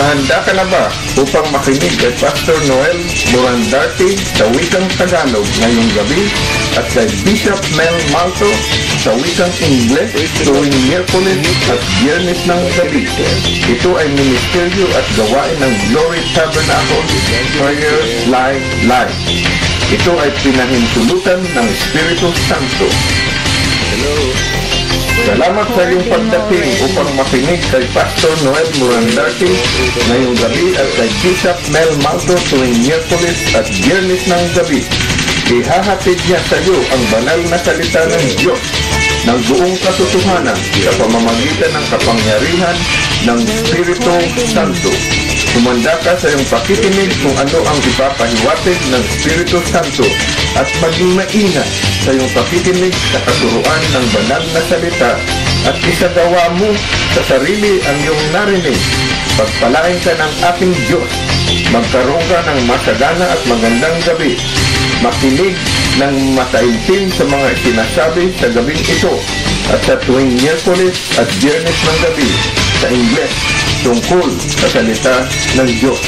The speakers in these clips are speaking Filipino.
Handa ka na ba upang makinig kay Pastor Noel Morandarte sa wikang Tagalog ngayong gabi at kay Bishop Mel Malto sa wikang Ingles tuwing Miyerkules at Biyernes ng gabi? Ito ay ministeryo at gawain ng Glory Tabernacle Prayer Live. Ito ay pinahintulutan ng Espiritu Santo. Salamat sa iyong pagdating upang makinig kay Pastor Noel Morandarte ngayong gabi at kay Bishop Mel Malto tuwing Miyerkules at Biyernes ng gabi. Ihahatid niya sa iyo ang banal na salita ng Diyos ng buong katotohanan sa pamamagitan ng kapangyarihan ng Espiritu Santo. Humanda ka sa iyong pakikinig kung ano ang ipapahiwatig ng Espiritu Santo at maging maingat sa iyong pakikinig sa katuruan ng banal na salita at isagawa mo sa sarili ang iyong narinig. Pagpalain ka ng aking Diyos. Magkaroon ka ng masagana at magandang gabi. Makinig ng mataimtim sa mga sinasabi sa gabing ito at sa tuwing Miyerkules at Biyernes ng gabi sa Ingles tungkol sa salita ng Diyos.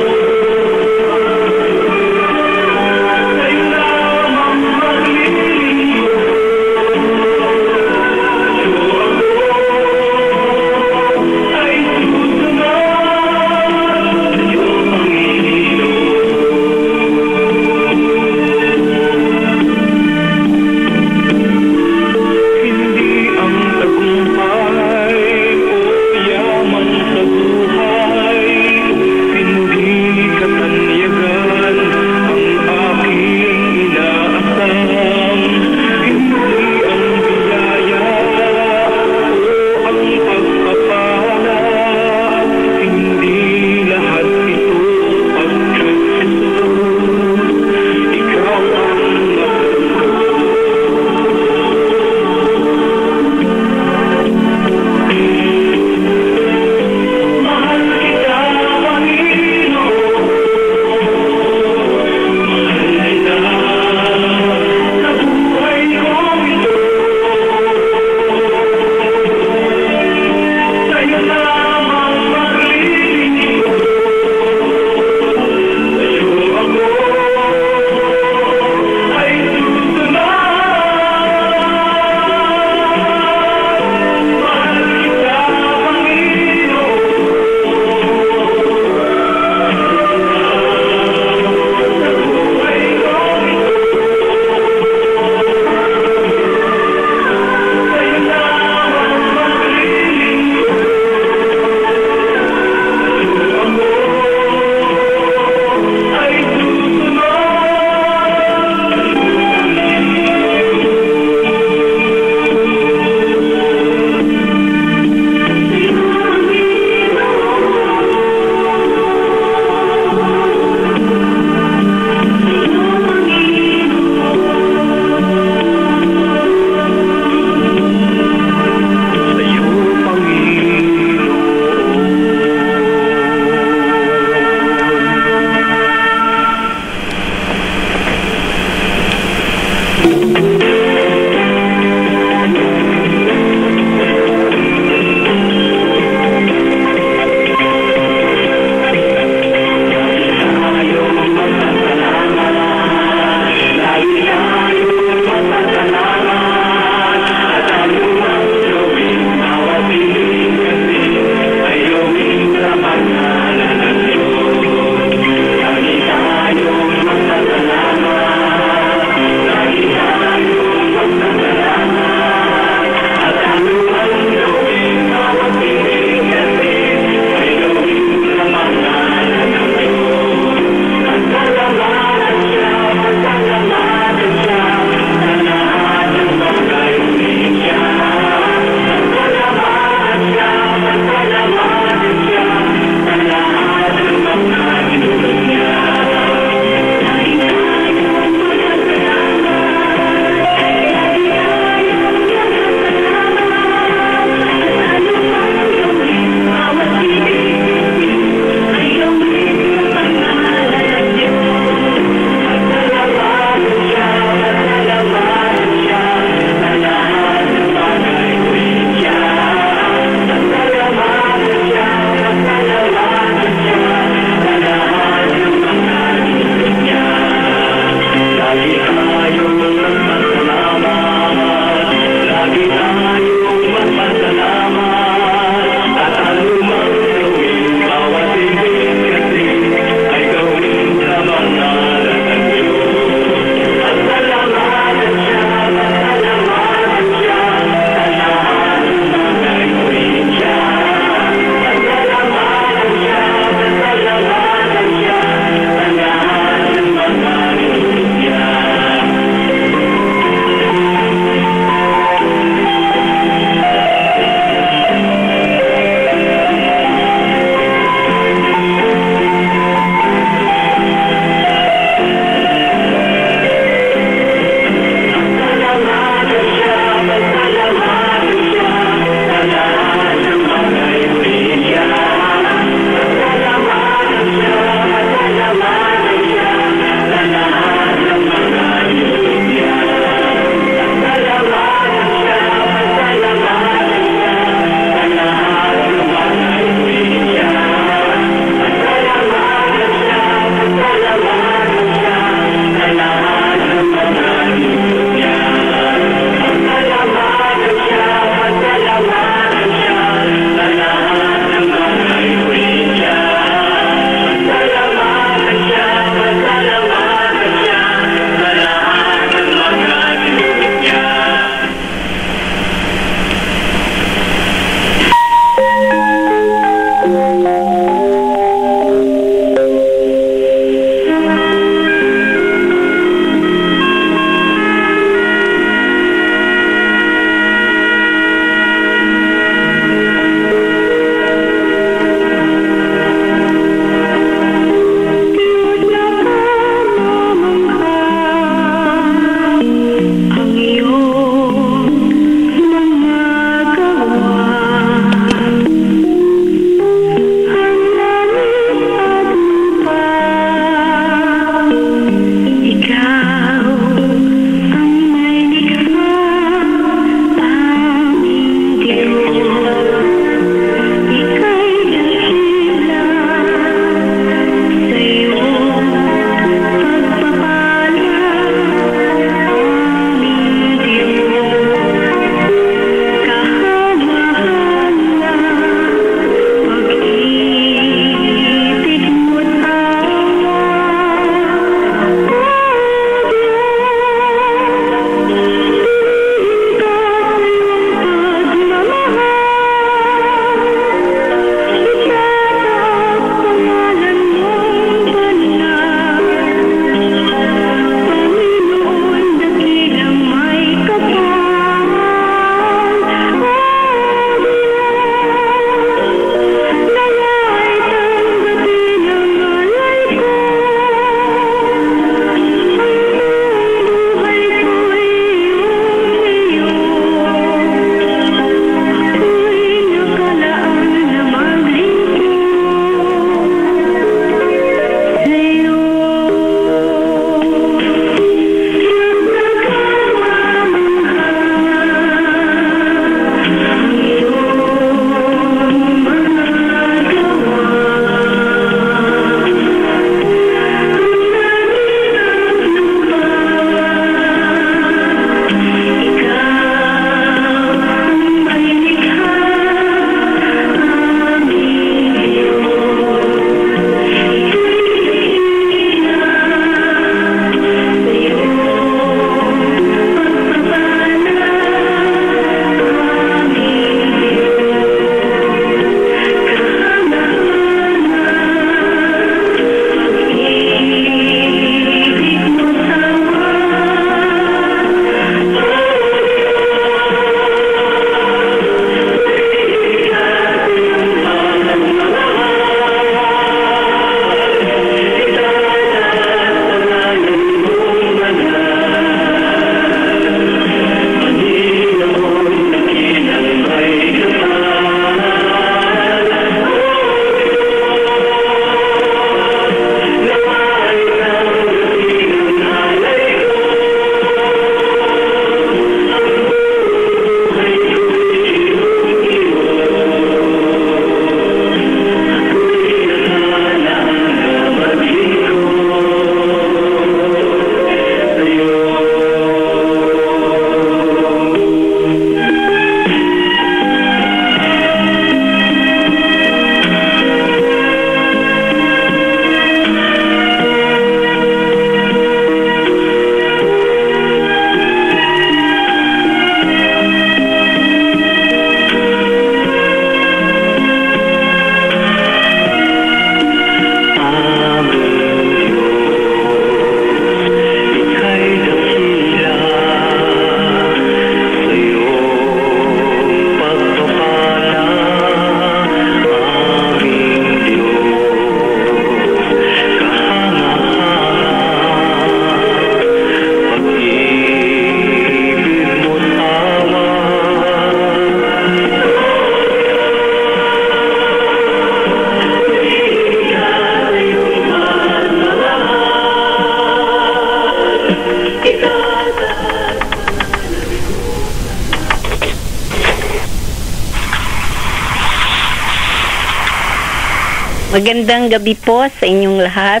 Magandang gabi po sa inyong lahat.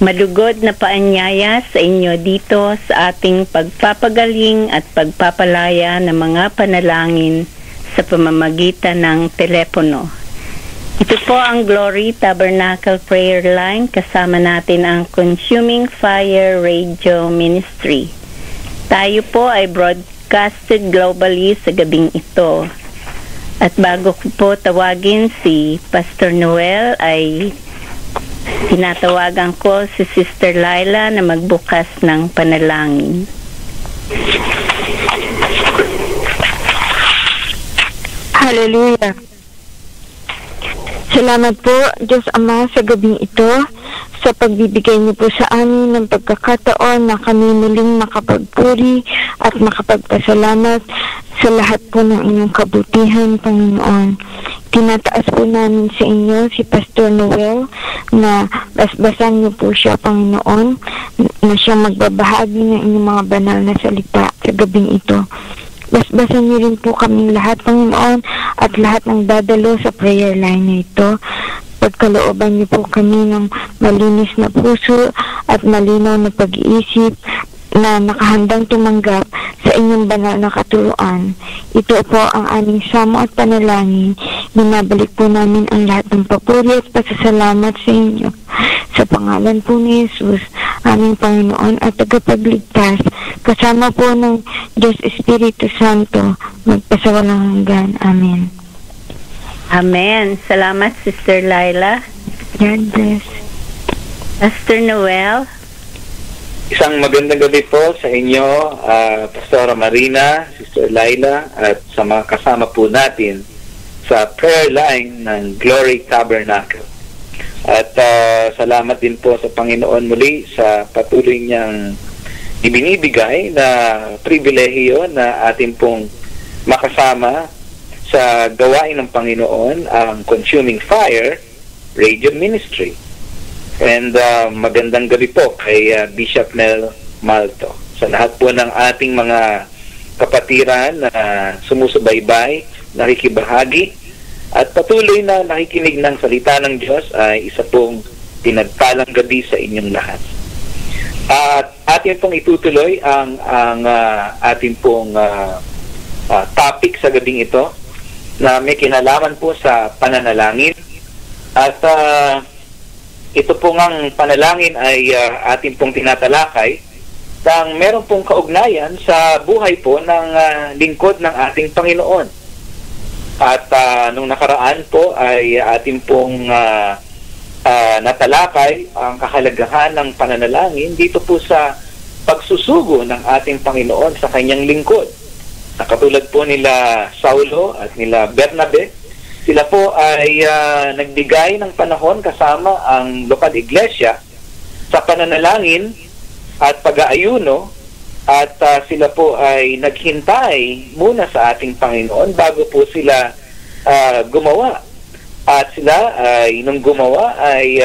Malugod na paanyaya sa inyo dito sa ating pagpapagaling at pagpapalaya ng mga panalangin sa pamamagitan ng telepono. Ito po ang Glory Tabernacle Prayer Line. Kasama natin ang Consuming Fire Radio Ministry. Tayo po ay broadcasted globally sa gabing ito. At bago ko po tawagin si Pastor Noel, ay tinatawagan ko si Sister Laila na magbukas ng panalangin. Hallelujah. Salamat po, Diyos Ama, sa gabing ito, sa pagbibigay niyo po sa amin ng pagkakataon na kami muling makapagpuri at makapagpasalamat sa lahat po ng inyong kabutihan, Panginoon. Tinataas po namin sa inyo si Pastor Noel na basbasan niyo po siya, Panginoon, na siya magbabahagi ng inyong mga banal na salita sa gabing ito. Basbasan niyo rin po kaming lahat, Panginoon, at lahat ng dadalo sa prayer line na ito. Pagkalooban niyo po kami ng malinis na puso at malinaw na pag-iisip na nakahandang tumanggap sa inyong banal na katuruan. Ito po ang aming samo at panalangin. Binabalik po namin ang lahat ng papuri at pasasalamat sa inyo. Sa pangalan po ni Jesus, aming Panginoon at tagapagligtas, kasama po ng Diyos Espiritu Santo, magpasawalang hanggan. Amen. Amen. Salamat, Sister Laila. God bless. Pastor Noel. Isang magandang gabi po sa inyo, Pastora Marina, Sister Laila, at sa mga kasama po natin sa prayer line ng Glory Tabernacle. At salamat din po sa Panginoon muli sa patuloy niyang ibinibigay na pribilehiyo na atin pong makasama sa gawain ng Panginoon, ang Consuming Fire Radio Ministry. And magandang gabi po kay Bishop Mel Malto. Sa lahat po ng ating mga kapatiran na sumusubaybay, nakikibahagi, at patuloy na nakikinig ng salita ng Diyos, ay isa pong pinagpalang gabi sa inyong lahat. At atin pong itutuloy ang ating pong topic sa gabing ito na may kinalaman po sa pananalangin. At ito pong ang panalangin ay atin pong tinatalakay nang meron pong kaugnayan sa buhay po ng lingkod ng ating Panginoon. At nung nakaraan po ay atin pong natalakay ang kahalagahan ng pananalangin dito po sa pagsusugo ng ating Panginoon sa kanyang lingkod. Katulad po nila Saulo at nila Bernabe, sila po ay nagbigay ng panahon kasama ang lokal iglesia sa pananalangin at pag-aayuno, at sila po ay naghintay muna sa ating Panginoon bago po sila gumawa. At sila ay nung gumawa ay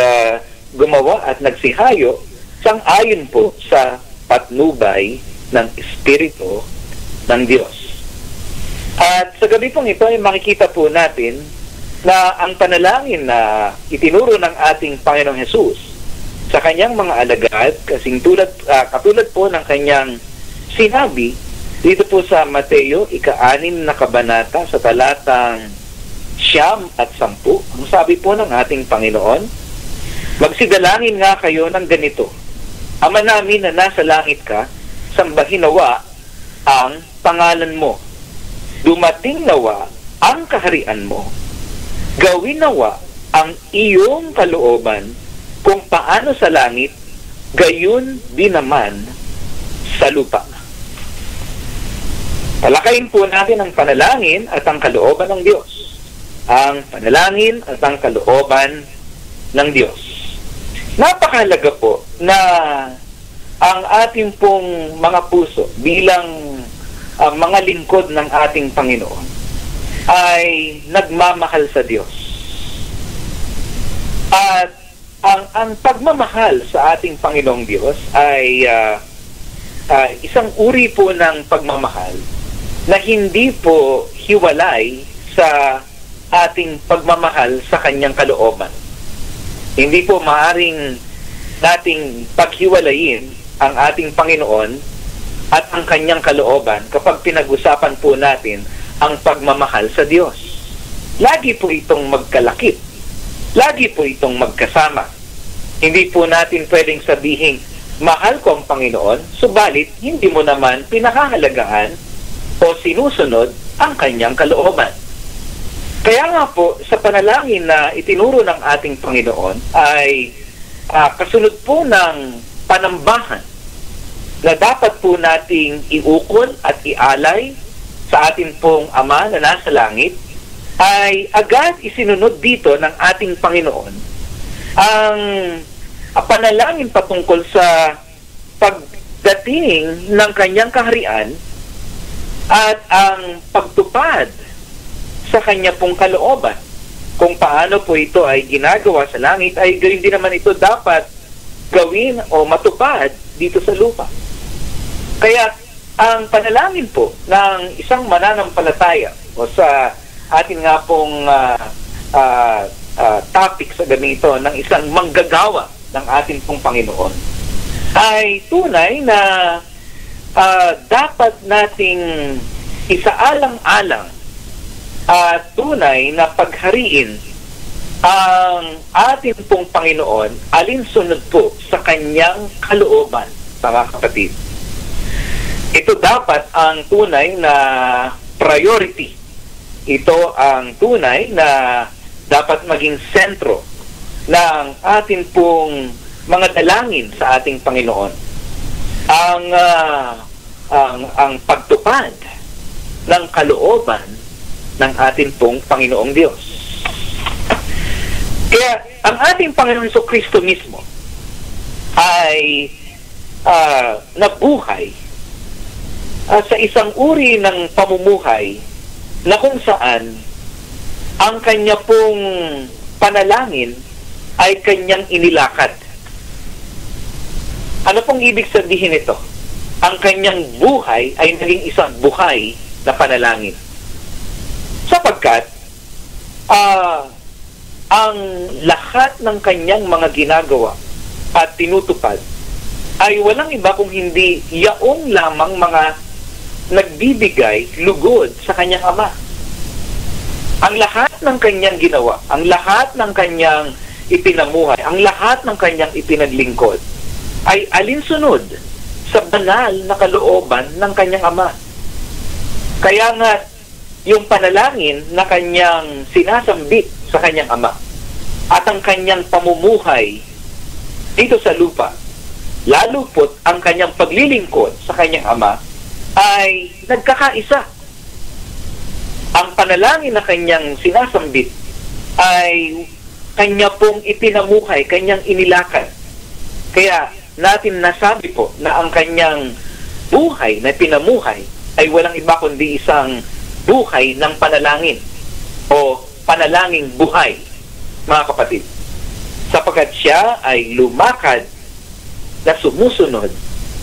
gumawa at nagsihayo sang-ayon po sa patnubay ng Espiritu ng Diyos. At sa gabi pong ito ay makikita po natin na ang panalangin na itinuro ng ating Panginoong Hesus sa kanyang mga alagad, kasing katulad po ng kanyang sinabi dito po sa Mateo, ika-6 na kabanata sa talatang 9 at 10, ang sabi po ng ating Panginoon, magsidalangin nga kayo ng ganito, Ama namin na nasa langit ka, sambahin nawa ang pangalan mo. Dumating nawa ang kaharian mo. Gawin nawa ang iyong kalooban kung paano sa langit, gayon din naman sa lupa. Talakayin po natin ang panalangin at ang kalooban ng Diyos. Ang panalangin at ang kalooban ng Diyos. Napakahalaga po na ang ating pong mga puso bilang mga lingkod ng ating Panginoon ay nagmamahal sa Diyos. At ang pagmamahal sa ating Panginoong Diyos ay isang uri po ng pagmamahal na hindi po hiwalay sa ating pagmamahal sa kanyang kalooban. Hindi po maaring nating paghiwalayin ang ating Panginoon at ang kanyang kalooban kapag pinag-usapan po natin ang pagmamahal sa Diyos. Lagi po itong magkalakip. Lagi po itong magkasama. Hindi po natin pwedeng sabihin, mahal ko ang Panginoon, subalit hindi mo naman pinakahalagaan o sinusunod ang kanyang kalooban. Kaya nga po, sa panalangin na itinuro ng ating Panginoon ay kasunod po ng panambahan na dapat po nating iukol at ialay sa ating pong Ama na nasa langit, ay agad isinunod dito ng ating Panginoon ang panalangin patungkol sa pagdating ng kanyang kaharian at ang pagtupad sa kanya pong kalooban. Kung paano po ito ay ginagawa sa langit, ay gayon din naman ito dapat gawin o matupad dito sa lupa. Kaya ang panalangin po ng isang mananampalataya o sa atin nga pong topic sa ganito ng isang manggagawa ng ating pong Panginoon ay tunay na dapat nating isaalang-alang at tunay na paghariin ang ating pong Panginoon alinsunod po sa kanyang kalooban, mga kapatid. Ito dapat ang tunay na priority. Ito ang tunay na dapat maging sentro ng ating pong mga dalangin sa ating Panginoon. Ang pagtupad ng kalooban ng ating pong Panginoong Diyos. Kaya ang ating Panginoon Jesucristo mismo ay nabuhay sa isang uri ng pamumuhay na kung saan ang kanya pong panalangin ay kanyang inilakad. Ano pong ibig sabihin ito? Ang kanyang buhay ay naging isang buhay na panalangin. Sapagkat ang lahat ng kanyang mga ginagawa at tinutupad ay walang iba kung hindi yaong lamang mga nagbibigay lugod sa kanyang Ama. Ang lahat ng kanyang ginawa, ang lahat ng kanyang ipinamuhay, ang lahat ng kanyang ipinaglingkod ay alinsunod sa banal na kalooban ng kanyang Ama. Kaya nga, yung panalangin na kanyang sinasambit sa kanyang Ama at ang kanyang pamumuhay dito sa lupa, lalo po't ang kanyang paglilingkod sa kanyang Ama ay nagkakaisa. Ang panalangin na kanyang sinasambit ay kanya pong ipinamuhay, kanyang inilakad. Kaya natin nasabi po na ang kanyang buhay na pinamuhay ay walang iba kundi isang buhay ng panalangin o panalangin buhay, mga kapatid. Sapagkat siya ay lumakad na sumusunod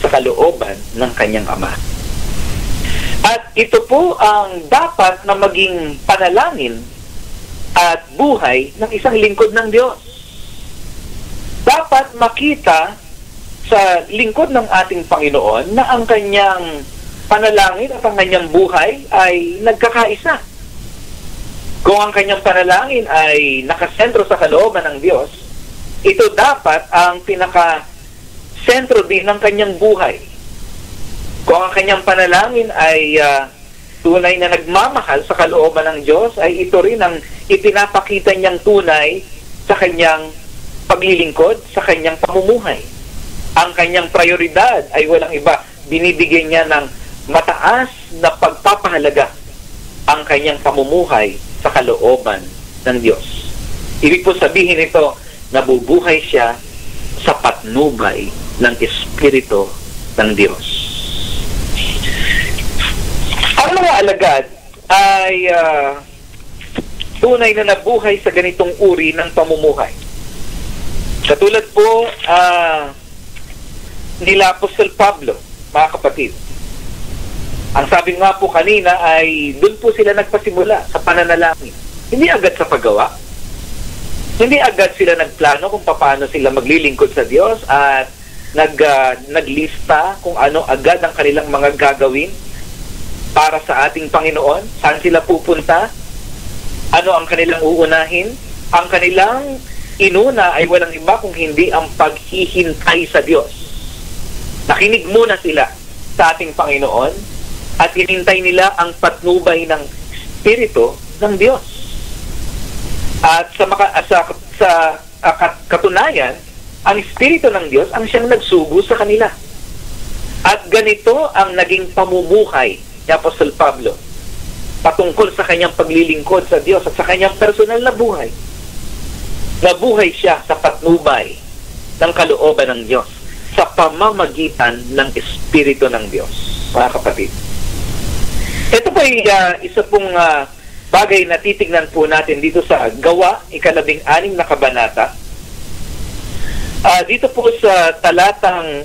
sa kalooban ng kanyang Ama. At ito po ang dapat na maging panalangin at buhay ng isang lingkod ng Diyos. Dapat makita sa lingkod ng ating Panginoon na ang kanyang panalangin at ang kanyang buhay ay nagkakaisa. Kung ang kanyang panalangin ay nakasentro sa kalooban ng Diyos, ito dapat ang pinaka-sentro din ng kanyang buhay. Kung ang kanyang panalangin ay tunay na nagmamahal sa kalooban ng Diyos, ay ito rin ang ipinapakita niyang tunay sa kanyang paglilingkod, sa kanyang pamumuhay. Ang kanyang prioridad ay walang iba. Binibigyan niya ng mataas na pagpapahalaga ang kanyang pamumuhay sa kalooban ng Diyos. Ibig po sabihin ito, nabubuhay siya sa patnubay ng Espiritu ng Diyos. Ang mga alagad ay tunay na nabuhay sa ganitong uri ng pamumuhay. Katulad po nila Apostol Pablo, mga kapatid. Ang sabi nga po kanina ay doon po sila nagpasimula sa pananalangin. Hindi agad sa paggawa. Hindi agad sila nagplano kung paano sila maglilingkod sa Diyos at naglista kung ano agad ang kanilang mga gagawin para sa ating Panginoon. Saan sila pupunta? Ano ang kanilang uunahin? Ang kanilang inuna ay walang iba kung hindi ang paghihintay sa Diyos. Nakinig muna sila sa ating Panginoon at hinintay nila ang patnubay ng Espiritu ng Diyos. At sa katunayan, ang Espiritu ng Diyos ang siyang nagsugo sa kanila. At ganito ang naging pamumuhay ni Apostol Pablo patungkol sa kanyang paglilingkod sa Diyos at sa kanyang personal na buhay. Nabuhay siya sa patnubay ng kalooban ng Diyos sa pamamagitan ng Espiritu ng Diyos, mga kapatid. Ito po ay isa pong bagay na titignan po natin dito sa Gawa, 16 na kabanata. Dito po sa talatang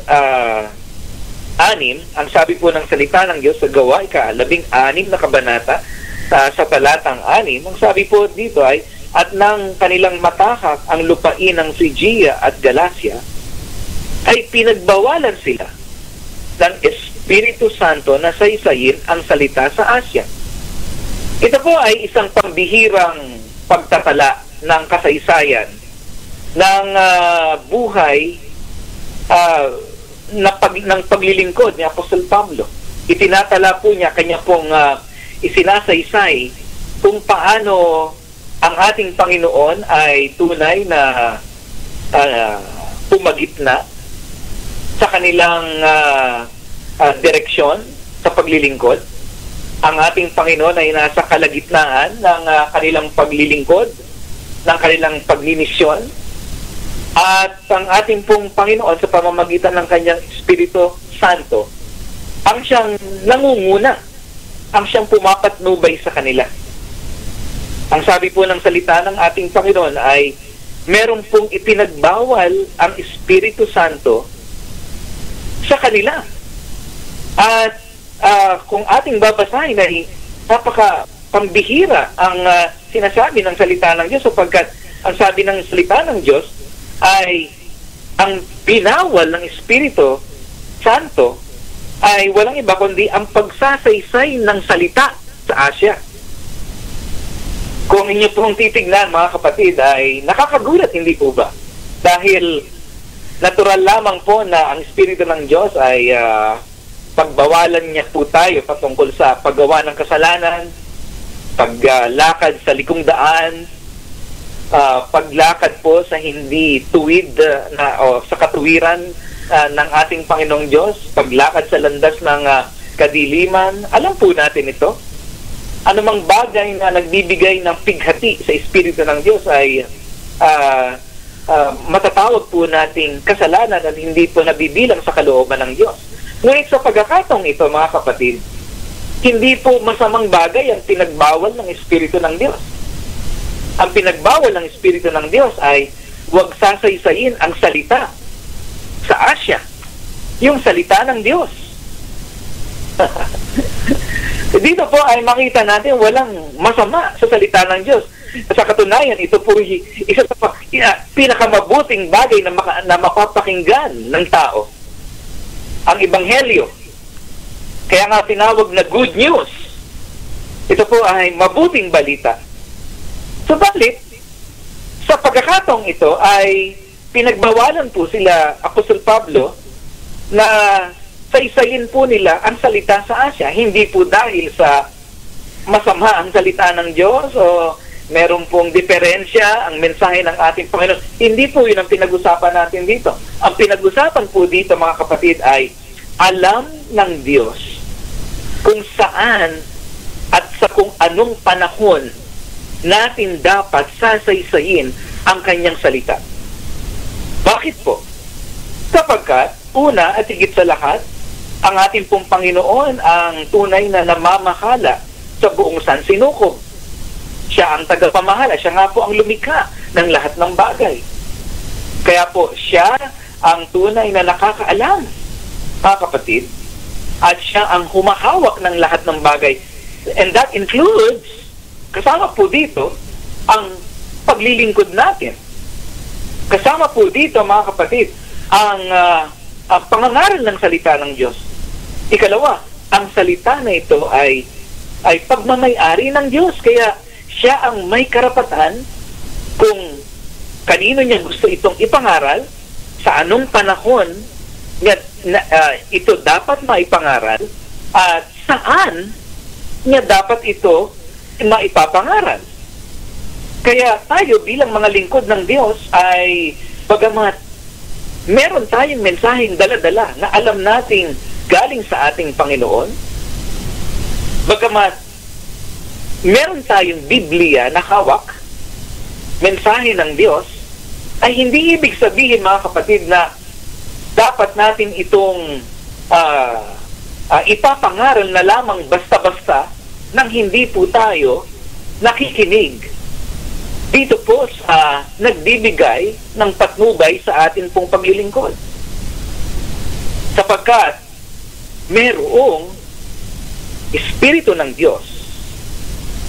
6, ang sabi po ng salita ng Diyos sa Gawa, 16 na kabanata, sa talatang 6, ang sabi po dito ay, at nang kanilang matahak ang lupain ng Phrygia at Galacia, ay pinagbawalan sila ng Espiritu Santo na saysayin ang salita sa Asya. Ito po ay isang pambihirang pagtatala ng kasaysayan ng buhay ng paglilingkod ni Apostol Pablo. Itinatala po niya, kanya pong isinasaysay kung paano ang ating Panginoon ay tunay na pumagitna sa kanilang direksyon sa paglilingkod. Ang ating Panginoon ay nasa kalagitnaan ng kanilang paglilingkod, ng kanilang pagmimisyon. At ang ating pong Panginoon sa pamamagitan ng kanyang Espiritu Santo, ang siyang nangunguna, ang siyang pumapatnubay sa kanila. Ang sabi po ng salita ng ating Panginoon ay meron pong ipinagbawal ang Espiritu Santo sa kanila. At kung ating babasahin ay napaka-pambihira ang sinasabi ng salita ng Diyos, sapagkat ang sabi ng salita ng Diyos ay ang binawal ng Espiritu Santo ay walang iba kundi ang pagsasaysay ng salita sa Asya. Kung inyo pong titignan, mga kapatid, ay nakakagulat, hindi po ba? Dahil natural lamang po na ang Espiritu ng Diyos ay pagbawalan niya po tayo patungkol sa paggawa ng kasalanan, paglakad sa likong daan, paglakad po sa hindi tuwid o sa katuwiran ng ating Panginoong Diyos, paglakad sa landas ng kadiliman. Alam po natin ito. Anumang bagay na nagbibigay ng pighati sa Espiritu ng Diyos ay matatawag po nating kasalanan at hindi po nabibilang sa kalooban ng Diyos. Ngunit sa pagkakataong ito, mga kapatid, hindi po masamang bagay ang pinagbawal ng Espiritu ng Diyos. Ang pinagbawal ng Espiritu ng Diyos ay huwag sasaysayin ang salita sa Asya, yung salita ng Diyos. Dito po ay makita natin walang masama sa salita ng Diyos. Sa katunayan, ito po isa sa pinakamabuting bagay na mapapakinggan ng tao. Ang Ebanghelyo. Kaya nga tinawag na good news. Ito po ay mabuting balita. Subalit, sa pagkakataong ito ay pinagbawalan po sila, Apostol Pablo, na saysayin po nila ang salita sa Asya. Hindi po dahil sa masama ang salita ng Diyos o meron pong diferensya ang mensahe ng ating Panginoon. Hindi po yun ang pinag-usapan natin dito. Ang pinag-usapan po dito, mga kapatid, ay alam ng Diyos kung saan at sa kung anong panahon natin dapat sasaysayin ang kanyang salita. Bakit po? Sapagkat, una at higit sa lahat, ang ating pong Panginoon ang tunay na namamahala sa buong sansinukob. Siya ang tagapamahala. Siya nga po ang lumikha ng lahat ng bagay. Kaya po, siya ang tunay na nakakaalam, mga kapatid, at siya ang humahawak ng lahat ng bagay. And that includes, kasama po dito, ang paglilingkod natin. Kasama po dito, mga kapatid, ang pangangaral ng salita ng Diyos. Ikalawa, ang salita na ito ay pagmamay-ari ng Diyos. Kaya siya ang may karapatan kung kanino niya gusto itong ipangaral, sa anong panahon ito dapat maipangaral, at saan niya dapat ito maipapangaral. Kaya tayo bilang mga lingkod ng Diyos ay, bagamat meron tayong mensaheng dala-dala na alam nating galing sa ating Panginoon, bagamat meron tayong Biblia na hawak, mensahe ng Diyos, ay hindi ibig sabihin, mga kapatid, na dapat natin itong ipapangaral na lamang basta-basta nang hindi po tayo nakikinig dito po sa nagbibigay ng patnubay sa atin pong paglilingkod. Sapagkat merong Espiritu ng Diyos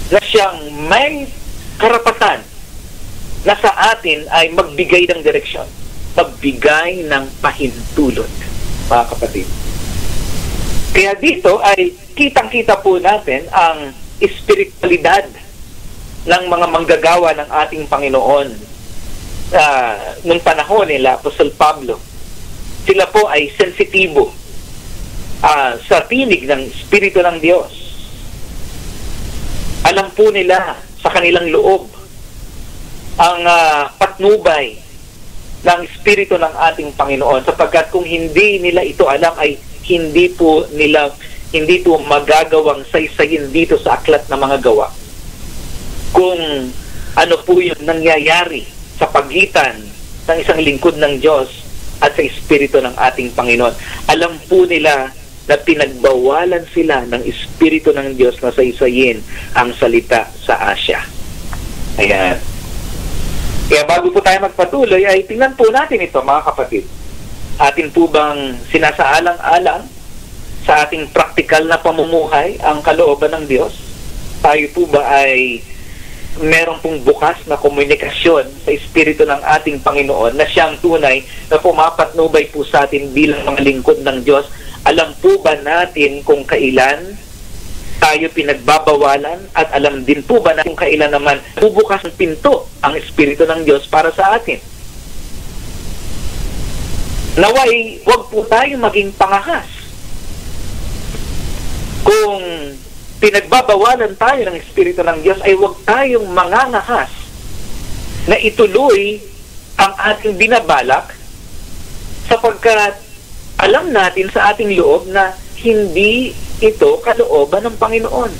na siyang may karapatan na sa atin ay magbigay ng direksyon, magbigay ng pahintulot, mga kapatid. Kaya dito ay kitang-kita po natin ang espiritualidad ng mga manggagawa ng ating Panginoon nung panahon nila, Apostol Pablo. Sila po ay sensitibo sa tinig ng Espiritu ng Diyos. Alam po nila sa kanilang loob ang patnubay ng Espiritu ng ating Panginoon, sapagkat kung hindi nila ito alam ay hindi po magagawang saysayin dito sa aklat na mga gawa kung ano po yung nangyayari sa pagitan ng isang lingkod ng Diyos at sa Espiritu ng ating Panginoon. Alam po nila na pinagbawalan sila ng Espiritu ng Diyos na saysayin ang salita sa Asya. Ayan. Kaya bago po tayo magpatuloy, ay tingnan po natin ito, mga kapatid. Atin po bang sinasaalang-alang sa ating praktikal na pamumuhay ang kalooban ng Diyos? Tayo po ba ay meron pong bukas na komunikasyon sa Espiritu ng ating Panginoon na siyang tunay na pumapatnubay po sa atin bilang mga lingkod ng Diyos? Alam po ba natin kung kailan tayo pinagbabawalan, at alam din po ba na kung kailan naman bubukas ng pinto ang Espiritu ng Diyos para sa atin? Naway, wag po tayo maging pangahas. Kung pinagbabawalan tayo ng Espiritu ng Diyos, ay wag tayong mangangahas na ituloy ang ating binabalak, sapagkat alam natin sa ating loob na hindi ito kalooban ng Panginoon.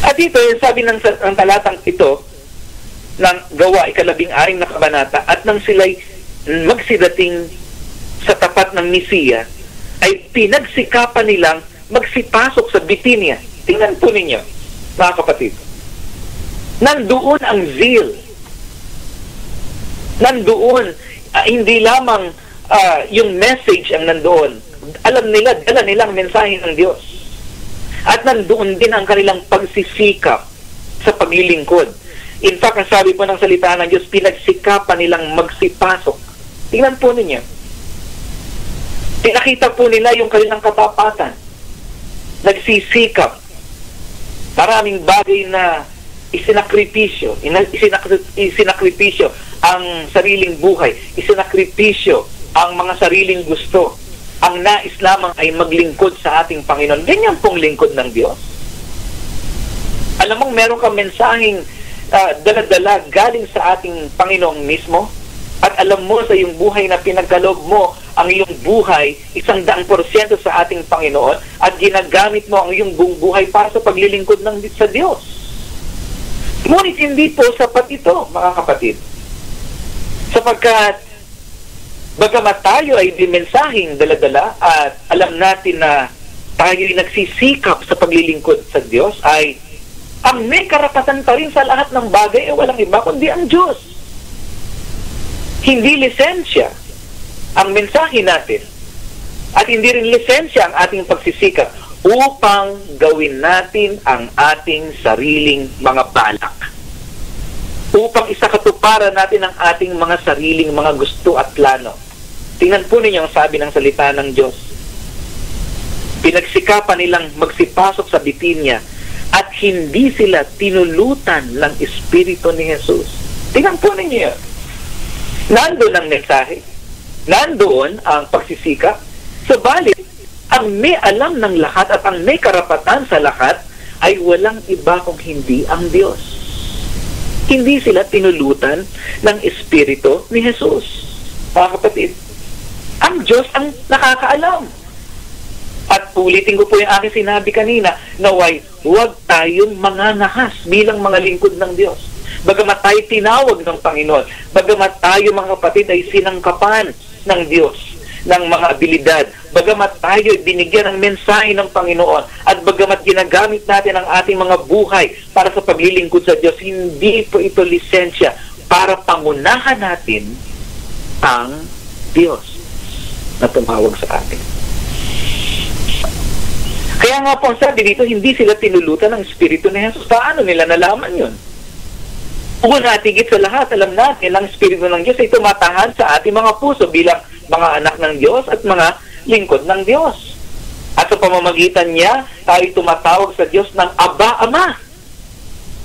At ito, yung sabi ng talatang ito ng Gawa, 12 na kabanata, at nang sila'y magsidating sa tapat ng Misiya, ay pinagsikapan nilang magsipasok sa Bitinia. Tingnan po ninyo, mga kapatid. Nandoon ang zeal. Nandoon, hindi lamang yung message ang nandoon. Alam nila, dala nilang mensahe ng Diyos. At nandoon din ang kanilang pagsisikap sa paglilingkod. In fact, ang sabi po ng salita ng Diyos, pinagsikapan nilang magsipasok. Tingnan po ninyo. Pinakita po nila yung kanilang katapatan. Nagsisikap. Maraming bagay na isinakripisyo ang sariling buhay. Isinakripisyo ang mga sariling gusto. Ang nais lamang ay maglingkod sa ating Panginoon. Ganyan pong lingkod ng Diyos. Alam mong meron kang mensaheng dala-dala galing sa ating Panginoon mismo, at alam mo sa iyong buhay na pinagkaloob mo ang iyong buhay 100% sa ating Panginoon, at ginagamit mo ang iyong buong buhay para sa paglilingkod sa Diyos. Ngunit hindi po sapat ito, mga kapatid. Sapagkat bagamat tayo ay dimensaheng dala-dala at alam natin na tayo ay nagsisikap sa paglilingkod sa Diyos, ay ang may karapatan pa rin sa lahat ng bagay ay walang iba kundi ang Diyos. Hindi lisensya ang mensahe natin, at hindi rin lisensya ang ating pagsisikap upang gawin natin ang ating sariling mga balak. upang isakatuparan natin ang ating mga sariling mga gusto at plano. Tingnan po ninyo ang sabi ng salita ng Diyos. Pinagsikapan nilang magsipasok sa Bitinia at hindi sila tinulutan ng Espiritu ni Jesus. Tingnan po ninyo yun. Nandoon ang mensahe. Nandoon ang pagsisikap. Subalit, ang may alam ng lahat at ang may karapatan sa lahat ay walang iba kung hindi ang Diyos. Hindi sila tinulutan ng Espiritu ni Jesus. Mga kapatid, ang Diyos ang nakakaalam. At ulitin ko po yung aking sinabi kanina, naway huwag tayong mangangahas bilang mga lingkod ng Diyos. Bagamat tayo tinawag ng Panginoon, bagamat tayo mga kapatid ay sinangkapan ng Diyos ng mga abilidad, bagamat tayo binigyan ng mensahe ng Panginoon, at bagamat ginagamit natin ang ating mga buhay para sa paglilingkod sa Diyos, hindi po ito lisensya para pangunahan natin ang Diyos na tumawag sa atin. Kaya nga po ang sabi dito, hindi sila tinulutan ng Espiritu ni Jesus. Paano nila nalaman yun? Una at higit sa lahat, alam natin, ang Espiritu ng Diyos ay tumatahan sa ating mga puso bilang mga anak ng Diyos at mga lingkod ng Diyos. At sa pamamagitan niya, tayo tumatawag sa Diyos ng Aba, Ama.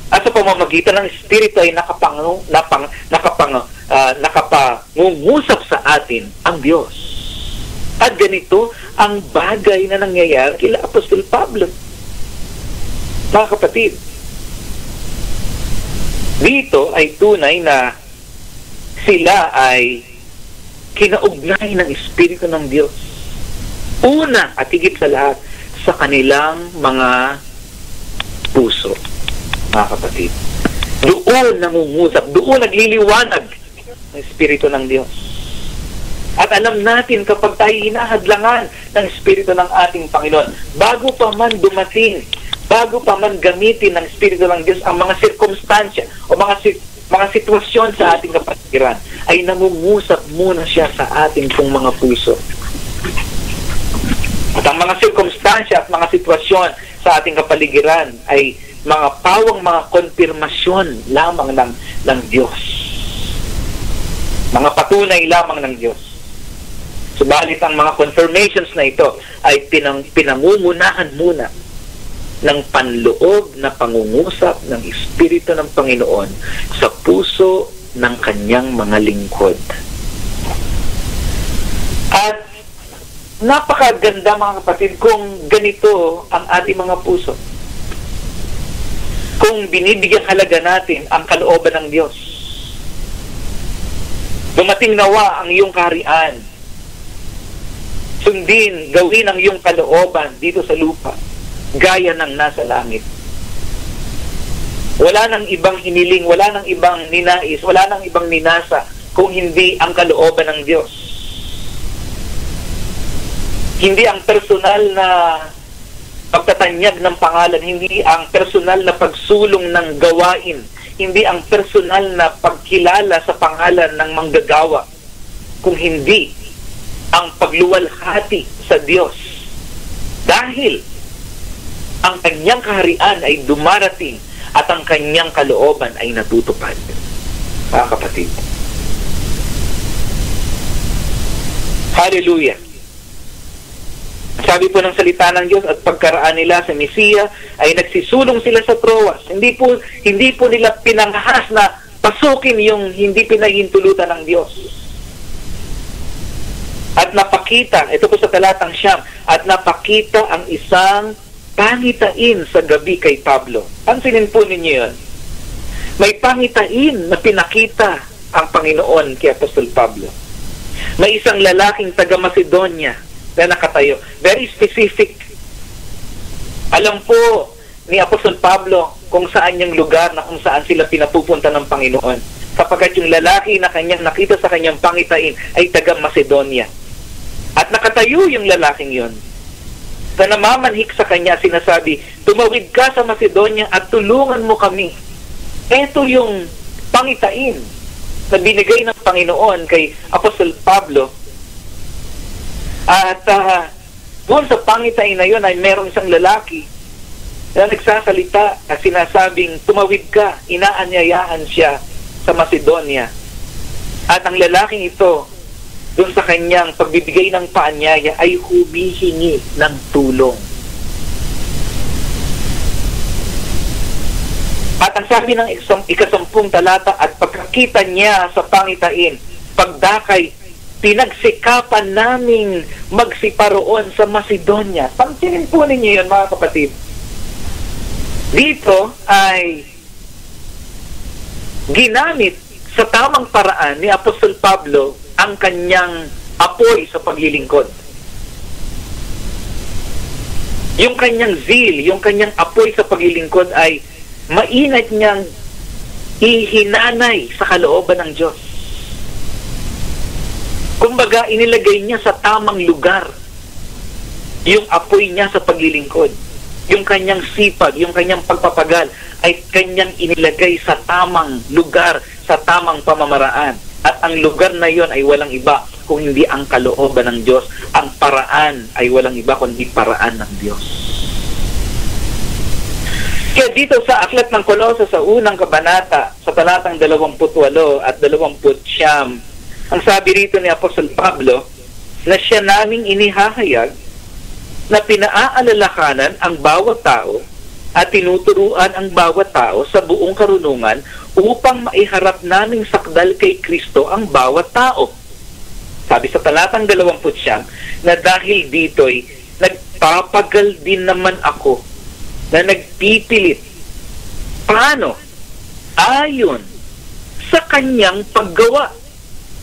At sa pamamagitan ng Espiritu ay nakapangungusap sa atin ang Diyos. At ganito ang bagay na nangyayari kila Apostol Pablo. Mga kapatid, dito ay tunay na sila ay kinaugnay ng Espiritu ng Diyos. Una at higit sa lahat, sa kanilang mga puso. Mga kapatid, doon nangungusap, doon nagliliwanag ng Espiritu ng Diyos. At alam natin kapag tayo hinahadlangan ng Espiritu ng ating Panginoon, bago pa man dumating, bago pa man gamitin ng Espiritu ng Diyos ang mga sirkumstansya o mga sitwasyon sa ating kapaligiran, ay nangungusap muna siya sa ating pong mga puso. At ang mga sirkumstansya at mga sitwasyon sa ating kapaligiran ay mga pawang mga konfirmasyon lamang ng Diyos. Mga patunay lamang ng Diyos. Subalit ang mga confirmations na ito ay pinangungunahan muna ng panloob na pangungusap ng Espiritu ng Panginoon sa puso ng kanyang mga lingkod. At napakaganda mga kapatid kung ganito ang ating mga puso. Kung binibigyan halaga natin ang kalooban ng Diyos. Dumating nawa ang iyong kaharian. Sundin, gawin ang iyong kalooban dito sa lupa, gaya ng nasa langit. Wala nang ibang hiniling, wala nang ibang ninais, wala nang ibang ninasa kung hindi ang kalooban ng Diyos. Hindi ang personal na pagtatanyag ng pangalan, hindi ang personal na pagsulong ng gawain, hindi ang personal na pagkilala sa pangalan ng manggagawa, kung hindi ang pagluwalhati sa Diyos. Dahil ang kanyang kaharian ay dumarating at ang kanyang kalooban ay natutupad. Mga kapatid. Hallelujah. Sabi po ng salita ng Diyos, at pagkaraan nila sa Mesiya ay nagsisulong sila sa Troas. Hindi po nila pinangahas na pasukin yung hindi pinahintulutan ng Diyos. At napakita, ito po sa talatang Siyam, at napakita ang isang pangitain sa gabi kay Pablo. Pansinin po ninyo yun. May pangitain na pinakita ang Panginoon kay Apostol Pablo. May isang lalaking taga Macedonia na nakatayo. Very specific. Alam po ni Apostol Pablo kung saan yung lugar na kung saan sila pinapupunta ng Panginoon. Kapagkat yung lalaki na kanyang nakita sa kanyang pangitain ay taga Macedonia. At nakatayo yung lalaking yon. Na namamanhik sa kanya, sinasabi, tumawid ka sa Macedonia at tulungan mo kami. Ito yung pangitain na binigay ng Panginoon kay Apostol Pablo. At doon sa pangitain na yun ay merong isang lalaki na nagsasalita at sinasabing tumawid ka, inaanyayaan siya sa Macedonia. At ang lalaking ito, doon sa kanyang pagbibigay ng paanyaya, ay humihingi ng tulong. At ang sabi ng ikasampung talata, at pagkakita niya sa pangitain, pagdakay, pinagsikapan naming magsiparoon sa Macedonia. Pansinin po ninyo yun, mga kapatid. Dito ay ginamit sa tamang paraan ni Apostol Pablo ang kanyang apoy sa paglilingkod. Yung kanyang zeal, yung kanyang apoy sa paglilingkod ay mainit niyang ihinanay sa kalooban ng Diyos. Kumbaga, inilagay niya sa tamang lugar yung apoy niya sa paglilingkod. Yung kanyang sipag, yung kanyang pagpapagal ay kanyang inilagay sa tamang lugar, sa tamang pamamaraan. At ang lugar na yon ay walang iba kung hindi ang kalooban ng Diyos. Ang paraan ay walang iba kundi paraan ng Diyos. Kaya dito sa aklat ng Kolose sa unang kabanata, sa talatang 28 at 29, ang sabi rito ni Apostol Pablo, na siya naming inihahayag na pinaalalahanan ang bawat tao at tinuturuan ang bawat tao sa buong karunungan upang maiharap naming sakdal kay Kristo ang bawat tao. Sabi sa talatang 29 na dahil dito'y nagpapagal din naman ako na nagpipilit. Paano? Ayon sa kanyang paggawa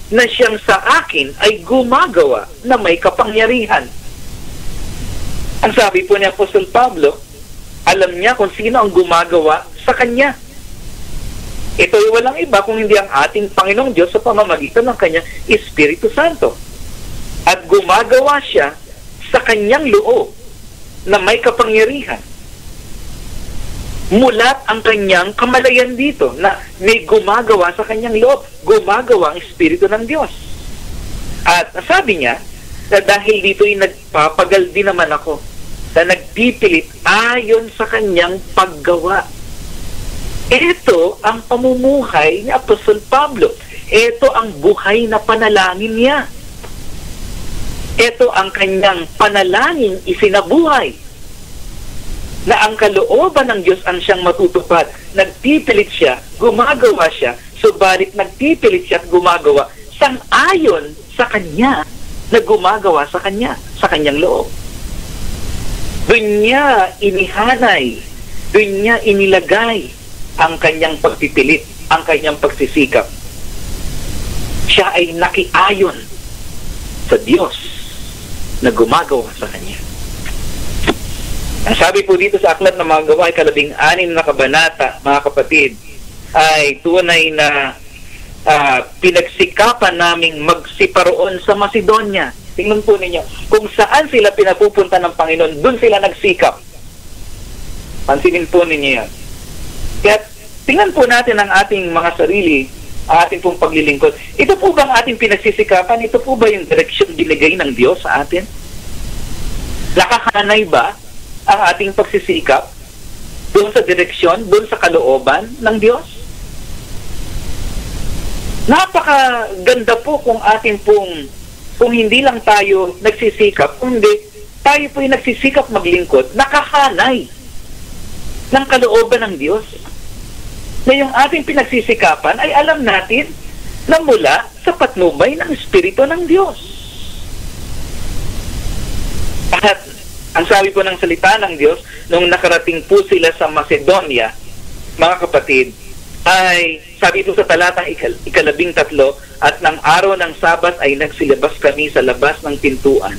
na siyang sa akin ay gumagawa na may kapangyarihan. Ang sabi po ni Apostol Pablo, alam niya kung sino ang gumagawa sa kanya. Ito ay walang iba kung hindi ang ating Panginoong Diyos sa pamamagitan ng kanyang Espiritu Santo. At gumagawa siya sa kanyang loob na may kapangyarihan. Mulat ang kanyang kamalayan dito na may gumagawa sa kanyang loob, gumagawa ang Espiritu ng Diyos. At sabi niya na dahil dito'y nagpapagal din naman ako, na nagpipilit ayon sa kanyang paggawa. Ito ang pamumuhay ni Apostol Pablo. Ito ang buhay na panalangin niya. Ito ang kanyang panalangin isinabuhay. Na ang kalooban ng Diyos ang siyang matutupad. Nagpipilit siya, gumagawa siya, subalit nagpipilit siya at gumagawa sang-ayon sa kanya na gumagawa sa kanya, sa kanyang loob. Doon niya inihanay, doon niya inilagay ang kanyang pagpipilit, ang kanyang pagsisikap. Siya ay nakiayon sa Diyos na gumagawa sa kanya. Ang sabi po dito sa aklat ng mga gawain, 16 na kabanata, mga kapatid, ay tunay na pinagsikapan naming magsiparoon sa Macedonia. Tingnan po ninyo, kung saan sila pinapupunta ng Panginoon, doon sila nagsikap. Pansinin po ninyo yan. Kaya tingnan po natin ang ating mga sarili, ang ating pong paglilingkod. Ito po ba ang ating pinagsisikapan? Ito po ba yung direksyon binigay ng Diyos sa atin? Nakahanay ba ang ating pagsisikap doon sa direksyon, doon sa kalooban ng Diyos? Napakaganda po kung atin pong, kung hindi lang tayo nagsisikap, kundi tayo po yung nagsisikap maglingkod, nakahanay ng kalooban ng Diyos. Na yung ating pinagsisikapan ay alam natin na mula sa patnubay ng Espiritu ng Diyos. At ang sabi po ng salita ng Diyos, nung nakarating po sila sa Macedonia, mga kapatid, ay sabi ito sa talatang 13, at ng araw ng Sabat ay nagsilabas kami sa labas ng pintuan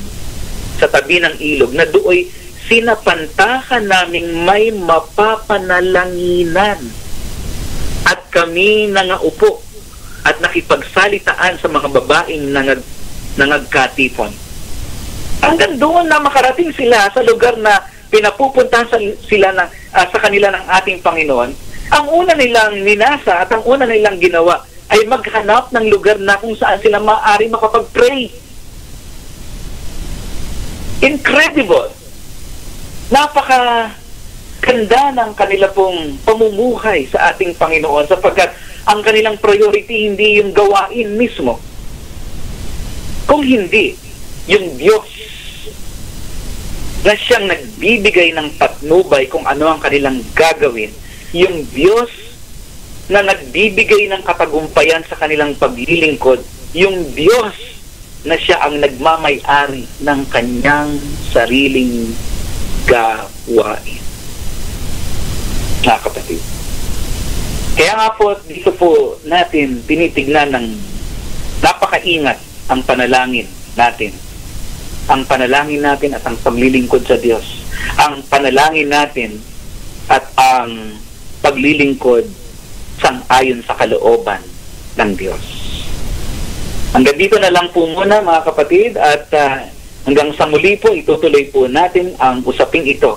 sa tabi ng ilog, na do'y sinapantahan naming may mapapanalanginan, at kami nangaupo at nakipagsalitaan sa mga babaeng nangagkatipon. Hanggang doon na makarating sila sa lugar na pinapupuntahan sila sa kanila ng ating Panginoon, ang una nilang ninasa at ang una nilang ginawa ay maghanap ng lugar na kung saan sila maaari makapag-pray. Incredible! ganda ng kanila pong pamumuhay sa ating Panginoon, sapagkat ang kanilang priority hindi yung gawain mismo, kung hindi yung Diyos na siyang nagbibigay ng patnubay kung ano ang kanilang gagawin, yung Diyos na nagbibigay ng katagumpayan sa kanilang paglilingkod, yung Diyos na siya ang nagmamay-ari ng kanyang sariling gawain. Kapatid. Kaya nga po, dito po natin tinitignan ng napakaingat ang panalangin natin. Ang panalangin natin at ang paglilingkod sa Diyos. Ang panalangin natin at ang paglilingkod sang-ayon sa kalooban ng Diyos. Hanggang dito na lang po muna, mga kapatid, at hanggang sa muli po, itutuloy po natin ang usaping ito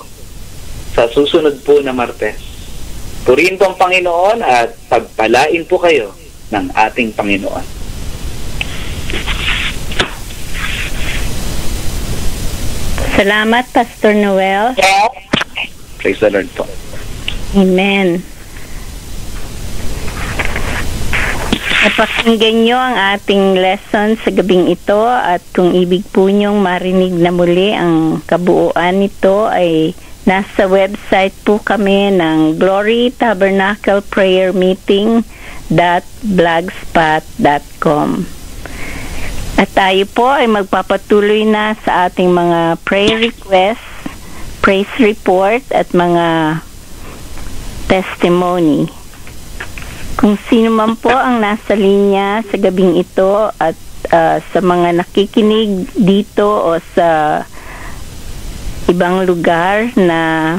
sa susunod po na Martes. Purihin po ang Panginoon at pagpalain po kayo ng ating Panginoon. Salamat, Pastor Noel. Praise the Lord po. Amen. Napakinggan nyo ang ating lesson sa gabing ito, at kung ibig po nyong marinig na muli ang kabuuan nito ay nasa website po kami ng Glory Tabernacle Prayer Meeting.blogspot.com. At tayo po ay magpapatuloy na sa ating mga prayer requests, praise report at mga testimony. Kung sino man po ang nasa linya sa gabing ito at sa mga nakikinig dito o sa ibang lugar na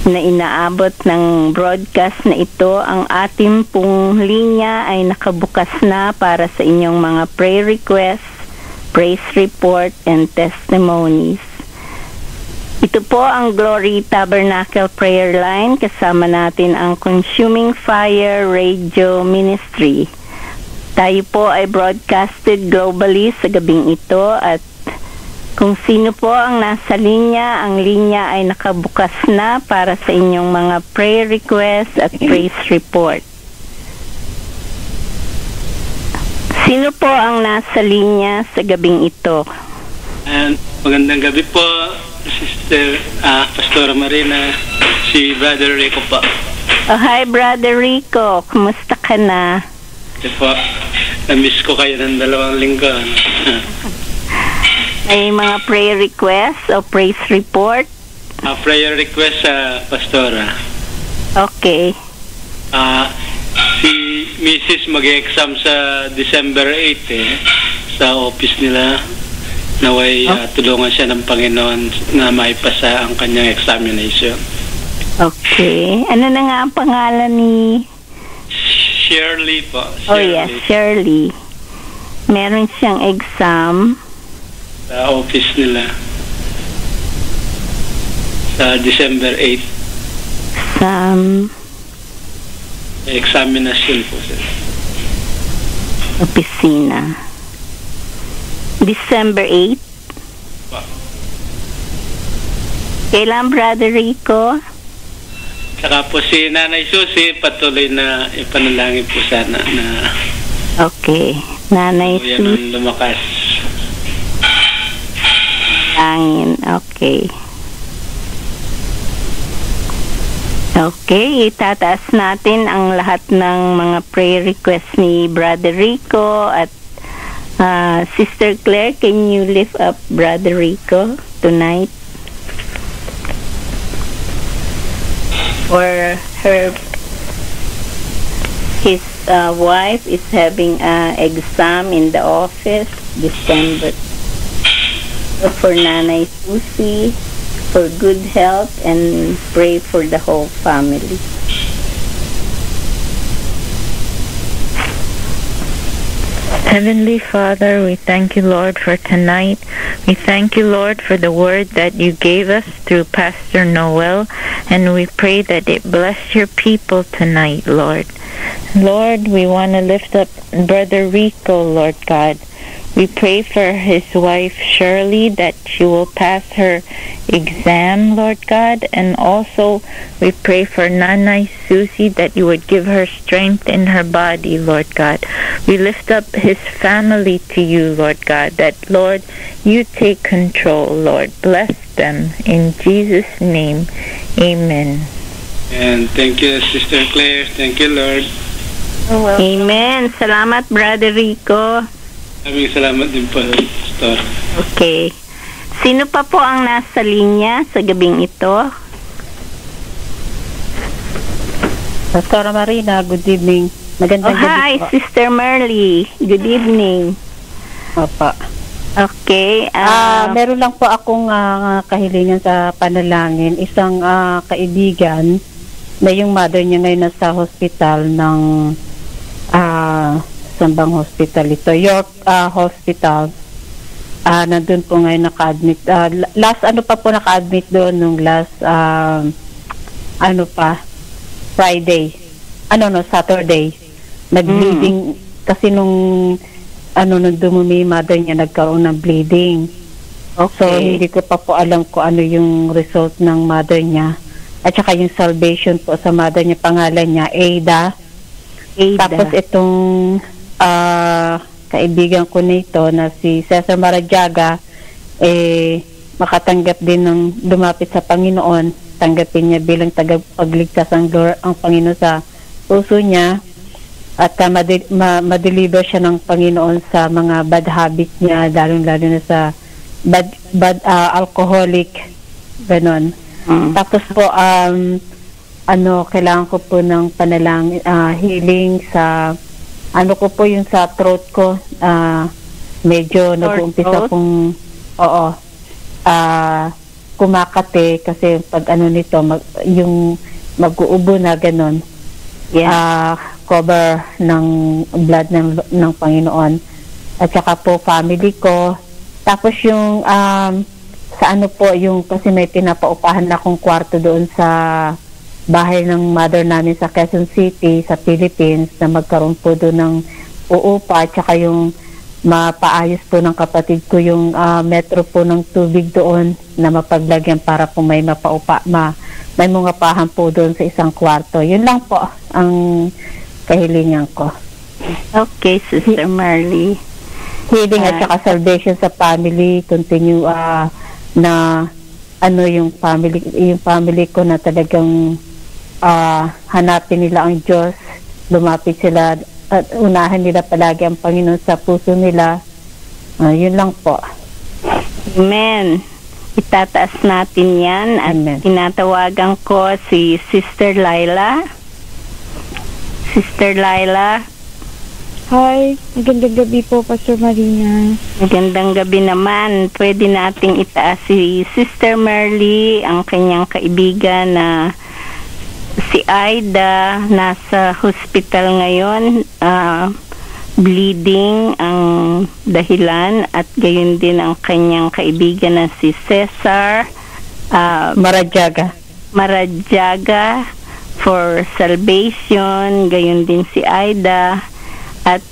inaabot ng broadcast na ito, ang ating pong linya ay nakabukas na para sa inyong mga prayer requests, praise report, and testimonies. Ito po ang Glory Tabernacle Prayer Line. Kasama natin ang Consuming Fire Radio Ministry. Tayo po ay broadcasted globally sa gabing ito, at kung sino po ang nasa linya, ang linya ay nakabukas na para sa inyong mga prayer requests at praise report. Sino po ang nasa linya sa gabing ito? Magandang gabi po, Sister Pastora Marina, si Brother Rico po. Oh, hi Brother Rico, kumusta ka na? Ito po, na-miss ko kayo ng 2 linggo. May mga prayer requests o praise report? Prayer request sa Pastora. Okay. Si Mrs. mag-exam sa December 8 sa office nila. Naway tulungan siya ng Panginoon na maipasa ang kanyang examination. Okay. Ano na nga ang pangalan ni? Shirley po. Shirley. Oh yes, Shirley. Meron siyang exam sa office nila sa December 8. Examination po sir. Opisina. December 8. Kailan, Brother Rico? Saka po si Nanay Susie, patuloy na ipanalangin po sana na okay. Nanay Susie. Lumakas. Langin. Okay. Okay, itataas natin ang lahat ng mga prayer requests ni Brother Rico at Sister Claire, can you lift up Brother Rico tonight? Or his wife is having an exam in the office December. So for Nanay Susie, for good health, and pray for the whole family. Heavenly Father, we thank you, Lord, for tonight. We thank you, Lord, for the word that you gave us through Pastor Noel, and we pray that it bless your people tonight, Lord. Lord, we want to lift up Brother Rico, Lord God. We pray for his wife Shirley, that she will pass her exam, Lord God. And also we pray for Nanay Susie, that you would give her strength in her body, Lord God. We lift up his family to you, Lord God, that, Lord, you take control, Lord. Bless them in Jesus' name. Amen. And thank you, Sister Claire. Thank you, Lord. Amen. Salamat, Brother Rico. Maraming salamat din po, Pastor. Okay. Sino pa po ang nasa linya sa gabing ito? Pastor Marina, good evening. Magandang gabi Hi, po. Sister Merly. Good evening. Opo. Okay. Meron lang po akong kahilingan sa panalangin. Isang kaibigan na yung mother niya ngayon nasa hospital ng saan bang hospital ito? York Hospital. Nandun po ngayon naka-admit. Last naka-admit doon nung last Friday. Saturday. Nag-bleeding kasi nung dumumi mother niya, nagkaroon ng bleeding. Okay. So hindi ko pa po alam kung ano yung result ng mother niya. At saka yung salvation po sa mother niya, pangalan niya Ada. Tapos itong kaibigan ko nito na si Cesar Maradiaga, makatanggap din ng lumapit sa Panginoon. Tanggapin niya bilang tagapagligtas ang Panginoon sa puso niya, at ma-deliver siya ng Panginoon sa mga bad habits niya, lalo na sa bad alcoholic, ganon. Tapos po kailangan ko po ng panalangin, healing sa ko po yung sa throat ko, medyo nag-uumpisa kong kumakate kasi pag nito yung mag-uubo na ganon. Cover ng blood ng Panginoon. At saka po family ko. Tapos yung sa yung kasi may pinapaupahan na akong kwarto doon sa bahay ng mother namin sa Quezon City sa Philippines, na magkaroon po doon ng uupa, at saka yung mapaayos po ng kapatid ko yung metro po ng tubig doon na mapaglagyan para po may may mga pahan po doon sa isang kwarto. Yun lang po ang kahilingan ko. Okay, Sister Marley. Healing at saka salvation sa family. Continue na yung family ko na talagang hanapin nila ang Diyos, lumapit sila at unahan nila palagi ang Panginoon sa puso nila. Yun lang po. Amen. Itataas natin yan. At tinatawagan ko si Sister Laila. Sister Laila. Hi, magandang gabi po, Pastor Marina. Magandang gabi naman. Pwede nating itaas si Sister Merly, ang kanyang kaibigan na si Aida, nasa hospital ngayon. Bleeding ang dahilan, at gayon din ang kanyang kaibigan na si Cesar Maradiaga for salvation, gayon din si Aida, at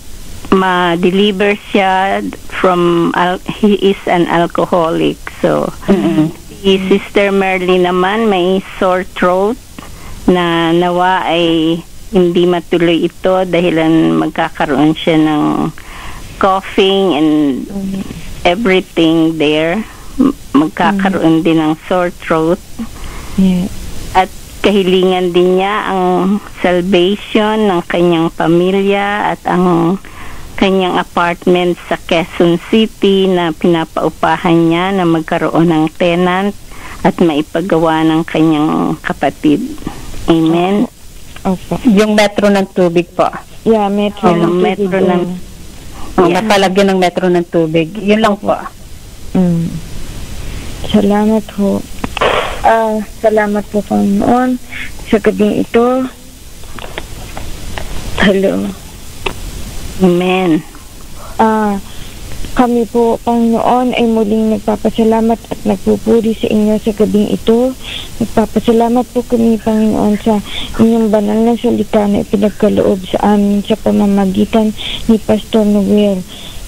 ma-deliver siya from he is an alcoholic. So si Sister Merly naman may sore throat na nawa ay hindi matuloy ito dahilan magkakaroon siya ng coughing and everything there. Magkakaroon din ng sore throat. At kahilingan din niya ang salvation ng kanyang pamilya at ang kanyang apartment sa Quezon City na pinapaupahan niya na magkaroon ng tenant at maipagawa ng kanyang kapatid. Amen. Opo. Yung metro ng tubig po. Yeah, metro ng tubig. Napalagyan ng metro ng tubig. Yun lang po. Salamat po. Salamat po, Panginoon, sa gabing ito. Hello. Amen. Kami po, Panginoon, ay muling nagpapasalamat at nagpupuri sa inyo sa gabing ito. Nagpapasalamat po kami, Panginoon, sa inyong banal na salita na ipinagkaloob sa amin sa pamamagitan ni Pastor Noel.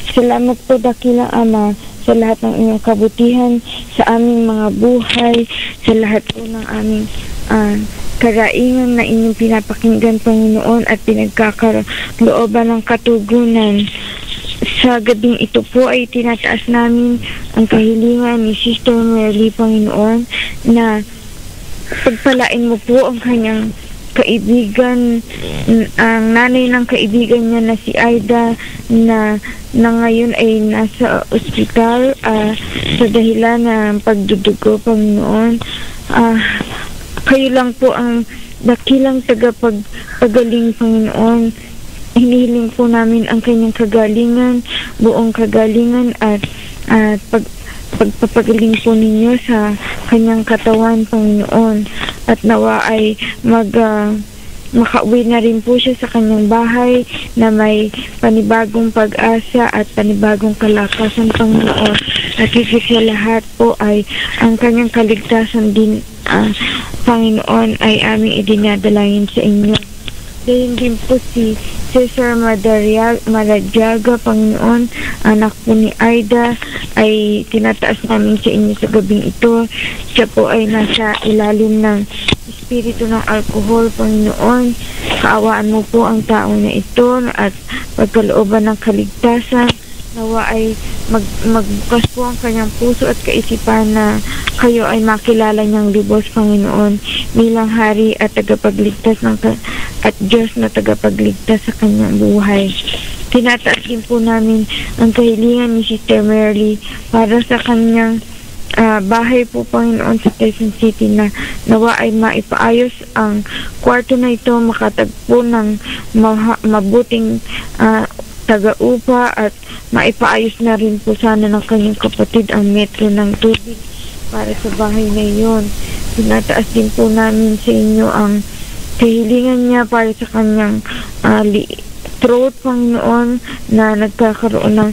Salamat po, dakilang Ama, sa lahat ng inyong kabutihan sa aming mga buhay, sa lahat po ng aming karaingan na inyong pinapakinggan, Panginoon, at pinagkakalooban ng katugunan. Sa gabing ito po ay tinataas namin ang kahilingan ni Sister Merly, Panginoon, na pagpalain mo po ang kanyang kaibigan, ang nanay ng kaibigan niya na si Aida, na ngayon ay nasa ospital sa dahilan ng pagdudugo, Panginoon. Kayo lang po ang dakilang tagapagpagaling, Panginoon. Hinihiling po namin ang kanyang kagalingan, buong kagalingan, at pagpapagaling po ninyo sa kanyang katawan, Panginoon. At nawa ay makauwi na rin po siya sa kanyang bahay na may panibagong pag-asa at panibagong kalakasan, Panginoon. At higit sa lahat po ay ang kanyang kaligtasan din, Panginoon, ay aming idinadalangin sa inyo. Dahil din po si Cesar Madariaga, Panginoon, anak po ni Aida, ay tinataas namin sa inyo sa gabing ito. Siya po ay nasa ilalim ng espiritu ng alkohol, Panginoon. Kaawaan mo po ang tao na ito at pagkalooban ng kaligtasan. Nawa ay magbukas po ang kanyang puso at kaisipan na kayo ay makilala niyang lubos, Panginoon, bilang hari at tagapagligtas at Diyos na tagapagligtas sa kanyang buhay. Tinataas din po namin ang kahilingan ni Sister Merly para sa kanyang bahay po, Panginoon, sa Quezon City, na nawa ay maipaayos ang kwarto na ito, makatagpo ng mabuting taga-upa, at maipaayos na rin po sana ng kanyang kapatid ang metro ng tubig para sa bahay na iyon. Tinataas din po namin sa inyo ang kahilingan niya para sa kanyang throat, Panginoon, na nagkakaroon ng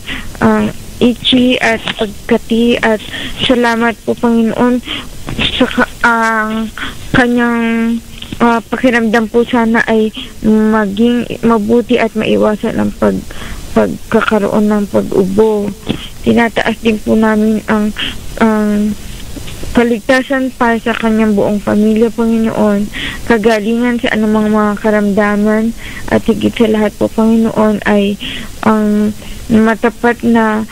itchy at pagkati, at salamat po, Panginoon, sa kanyang pakiramdam po sana ay maging mabuti at maiwasan ang pagkakaroon ng pag-ubo. Tinataas din po namin ang kaligtasan para sa kanyang buong pamilya, Panginoon, kagalingan sa anumang mga karamdaman, at higit sa lahat po, Panginoon, ay ang matapat na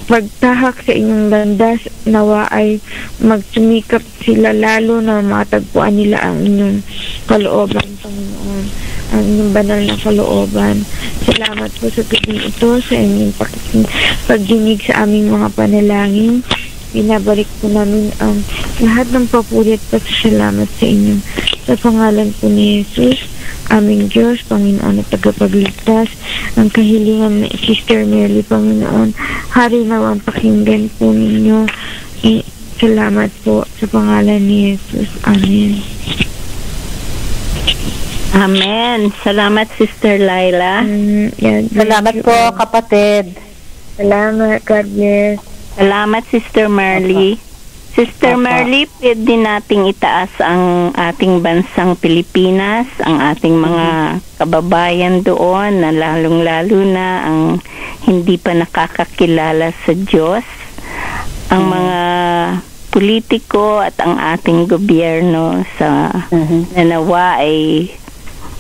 pagtahak sa inyong landas. Nawa ay magsumikap sila lalo na matagpuan nila ang inyong kalooban, Panginoon, ang inyong banal na kalooban. Salamat po sa gabing ito, sa inyong pagdinig sa aming mga panalangin. Pinabalik po namin ang lahat ng papuri at pasasalamat sa inyo. Sa pangalan po ni Jesus, aming Diyos, Panginoon at tagapagligtas, ang kahilingan ni Sister Merly, Panginoon, hari na ang pakinggan po ninyo. Salamat po sa pangalan ni Jesus. Amen. Amen. Salamat, Sister Laila. Salamat po, kapatid. Salamat. God bless. Salamat, Sister Merly. Sister Merly, pwede nating itaas ang ating bansang Pilipinas, ang ating mga kababayan doon na lalong-lalo na ang hindi pa nakakakilala sa Diyos, ang mga politiko at ang ating gobyerno sa nanawa ay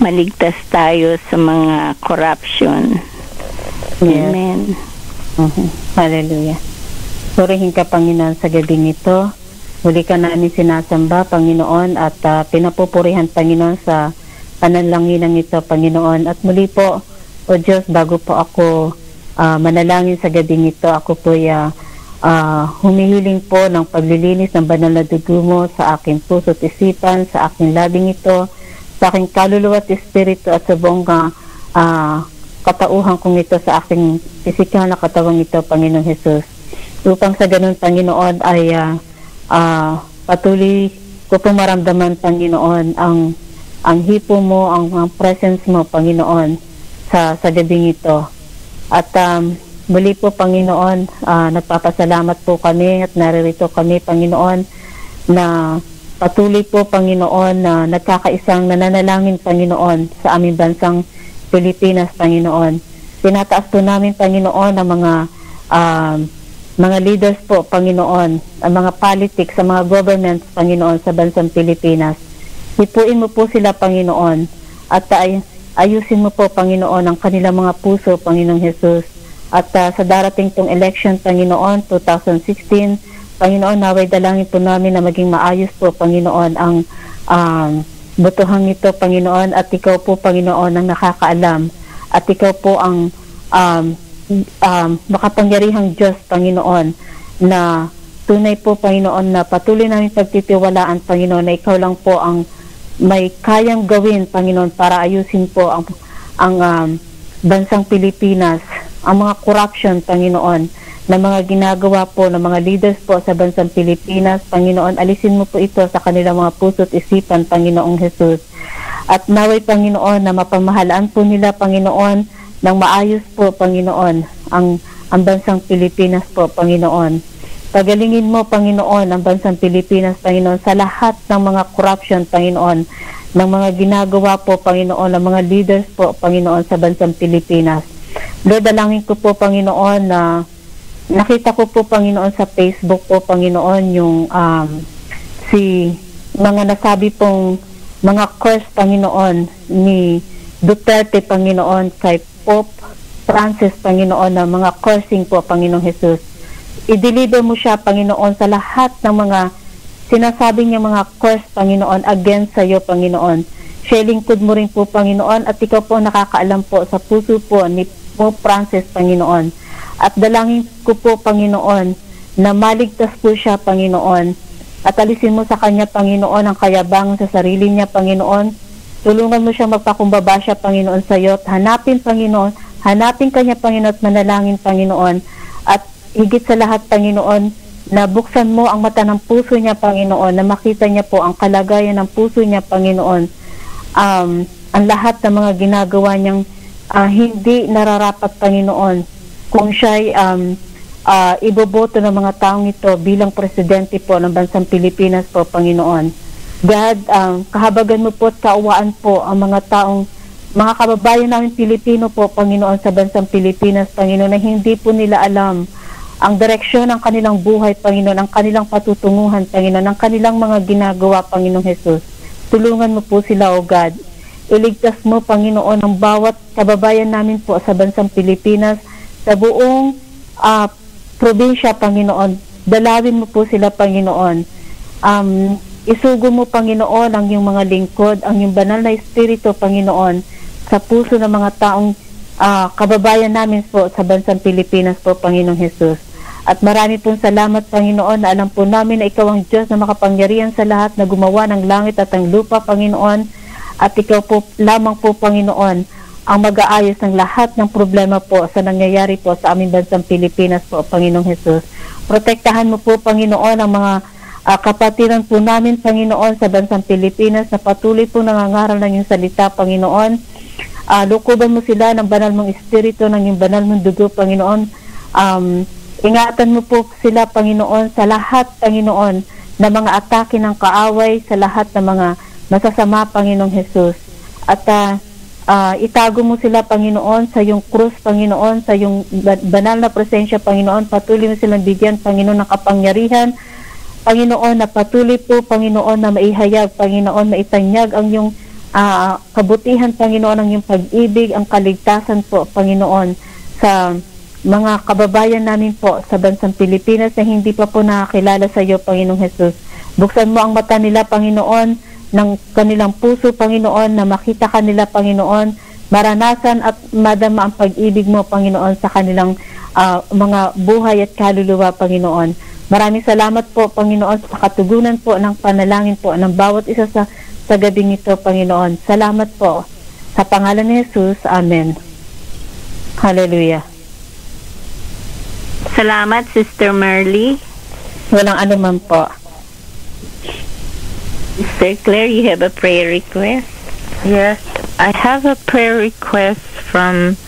maligtas tayo sa mga corruption. Amen. Hallelujah. Purihin ka, Panginoon, sa gabing ito. Muli ka namin sinasamba, Panginoon, at pinapupurihan, Panginoon, sa pananlanginan ito, Panginoon. At muli po, O Diyos, bago po ako manalangin sa gabing ito, ako po humihiling po ng paglilinis ng banal na dugo mo sa aking puso at isipan, sa aking labing ito, sa aking kaluluwa at espiritu, at sa buong katauhan kong ito, sa aking pisikal na katawang ito, Panginoon Jesus. Upang sa ganun, Panginoon, ay patuloy ko pong maramdaman, Panginoon, ang hipo mo, ang presence mo, Panginoon, sa gabing ito. At muli po, Panginoon, nagpapasalamat po kami at naririto kami, Panginoon, na patuloy po, Panginoon, na nagkakaisang nananalangin, Panginoon, sa aming bansang Pilipinas, Panginoon. tinataas po namin, Panginoon, ang mga leaders po, Panginoon, ang mga politics, ang mga governments, Panginoon, sa bansang Pilipinas. Hipuin mo po sila, Panginoon, at ayusin mo po, Panginoon, ang kanilang mga puso, Panginoong Jesus. At sa darating pong election, Panginoon, 2016, Panginoon, naway dalangin po namin na maging maayos po, Panginoon, ang botohang ito, Panginoon, at ikaw po, Panginoon, ang nakakaalam, at ikaw po ang makapangyarihang Diyos, Panginoon, na tunay po, Panginoon, na patuloy namin pagtitiwalaan, Panginoon, na ikaw lang po ang may kayang gawin, Panginoon, para ayusin po ang bansang Pilipinas, ang mga corruption, Panginoon, na mga ginagawa po ng mga leaders po sa bansang Pilipinas, Panginoon, alisin mo po ito sa kanilang mga puso't isipan, Panginoong Jesus. At naway, Panginoon, na mapamahalaan po nila, Panginoon, ng maayos po, Panginoon, ang bansang Pilipinas po, Panginoon. Pagalingin mo, Panginoon, ang bansang Pilipinas, Panginoon, sa lahat ng mga corruption, Panginoon, ng mga ginagawa po, Panginoon, ng mga leaders po, Panginoon, sa bansang Pilipinas. Lord, dalangin ko po, Panginoon, na nakita ko po, Panginoon, sa Facebook po, Panginoon, yung mga nasabi pong mga curse, Panginoon, ni Duterte, Panginoon, kay Pope Francis, Panginoon, na mga cursing po, Panginoong Jesus. I-deliver mo siya, Panginoon, sa lahat ng mga sinasabi niya mga curse, Panginoon, against sa iyo, Panginoon. Siya lingkod mo rin po, Panginoon, at ikaw po nakakaalam po sa puso po ni Pope Francis, Panginoon. At dalangin ko po, Panginoon, na maligtas po siya, Panginoon, at alisin mo sa kanya, Panginoon, ang kayabangan sa sarili niya, Panginoon. Tulungan mo siya, magpakumbaba siya, Panginoon, sa iyo. At hanapin, Panginoon, hanapin kanya, Panginoon, at manalangin, Panginoon. At higit sa lahat, Panginoon, na buksan mo ang mata ng puso niya, Panginoon, na makita niya po ang kalagayan ng puso niya, Panginoon. Ang lahat ng mga ginagawa niyang hindi nararapat, Panginoon, kung siya'y iboboto ng mga taong ito bilang presidente po ng bansang Pilipinas po, Panginoon. God, kahabagan mo po at kaawaan po ang mga taong, mga kababayan namin Pilipino po, Panginoon, sa bansang Pilipinas, Panginoon, na hindi po nila alam ang direksyon ng kanilang buhay, Panginoon, ang kanilang patutunguhan, Panginoon, ang kanilang mga ginagawa, Panginoong Jesus. Tulungan mo po sila, O God. Iligtas mo, Panginoon, ang bawat kababayan namin po sa bansang Pilipinas, sa buong probinsya, Panginoon. Dalawin mo po sila, Panginoon. Isugo mo, Panginoon, ang iyong mga lingkod, ang iyong banal na espiritu, Panginoon, sa puso ng mga taong kababayan namin po sa bansang Pilipinas po, Panginoong Jesus. At marami pong salamat, Panginoon, na alam po namin na ikaw ang Diyos na makapangyarihan sa lahat, na gumawa ng langit at ang lupa, Panginoon. At ikaw po lamang po, Panginoon, ang mag-aayos ng lahat ng problema po sa nangyayari po sa aming bansang Pilipinas po, Panginoong Jesus. Protektahan mo po, Panginoon, ang mga kapatiran po namin, Panginoon, sa bansang Pilipinas na patuloy po nangangaral ng iyong salita, Panginoon. Lukuban mo sila ng banal mong espiritu, ng iyong banal mong dugo, Panginoon. Ingatan mo po sila, Panginoon, sa lahat, Panginoon, na mga atake ng kaaway, sa lahat ng mga masasama, Panginoong Jesus. At itago mo sila, Panginoon, sa iyong krus, Panginoon, sa iyong banal na presensya, Panginoon. Patuloy mo silang bigyan, Panginoon, ng kapangyarihan, Panginoon, na patuloy po, Panginoon, na maihayag, Panginoon, maitanyag ang iyong kabutihan, Panginoon, ang iyong pag-ibig, ang kaligtasan po, Panginoon, sa mga kababayan namin po sa bansang Pilipinas na hindi pa po nakakilala sa iyo, Panginoong Jesus. Buksan mo ang mata nila, Panginoon, ng kanilang puso, Panginoon, na makita kanila, Panginoon, maranasan at madama ang pag-ibig mo, Panginoon, sa kanilang mga buhay at kaluluwa, Panginoon. Maraming salamat po, Panginoon, sa katugunan po ng panalangin po ng bawat isa sa gabing ito, Panginoon. Salamat po. Sa pangalan ni Jesus, Amen. Hallelujah. Salamat, Sister Merly. Walang anuman po. Sister Claire, you have a prayer request? Yes, I have a prayer request from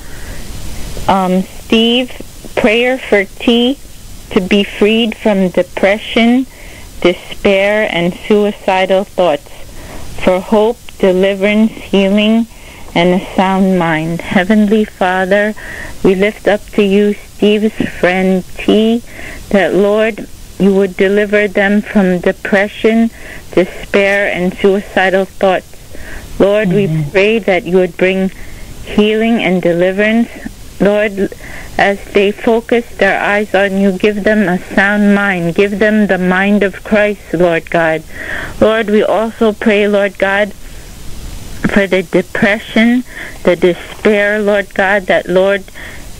Steve. Prayer for T to be freed from depression, despair, and suicidal thoughts. For hope, deliverance, healing, and a sound mind. Heavenly Father, we lift up to you Steve's friend T, that Lord, you would deliver them from depression, despair, and suicidal thoughts. Lord, we pray that you would bring healing and deliverance. Lord, as they focus their eyes on you, give them a sound mind. Give them the mind of Christ, Lord God. Lord, we also pray, Lord God, for the depression, the despair, Lord God, that, Lord,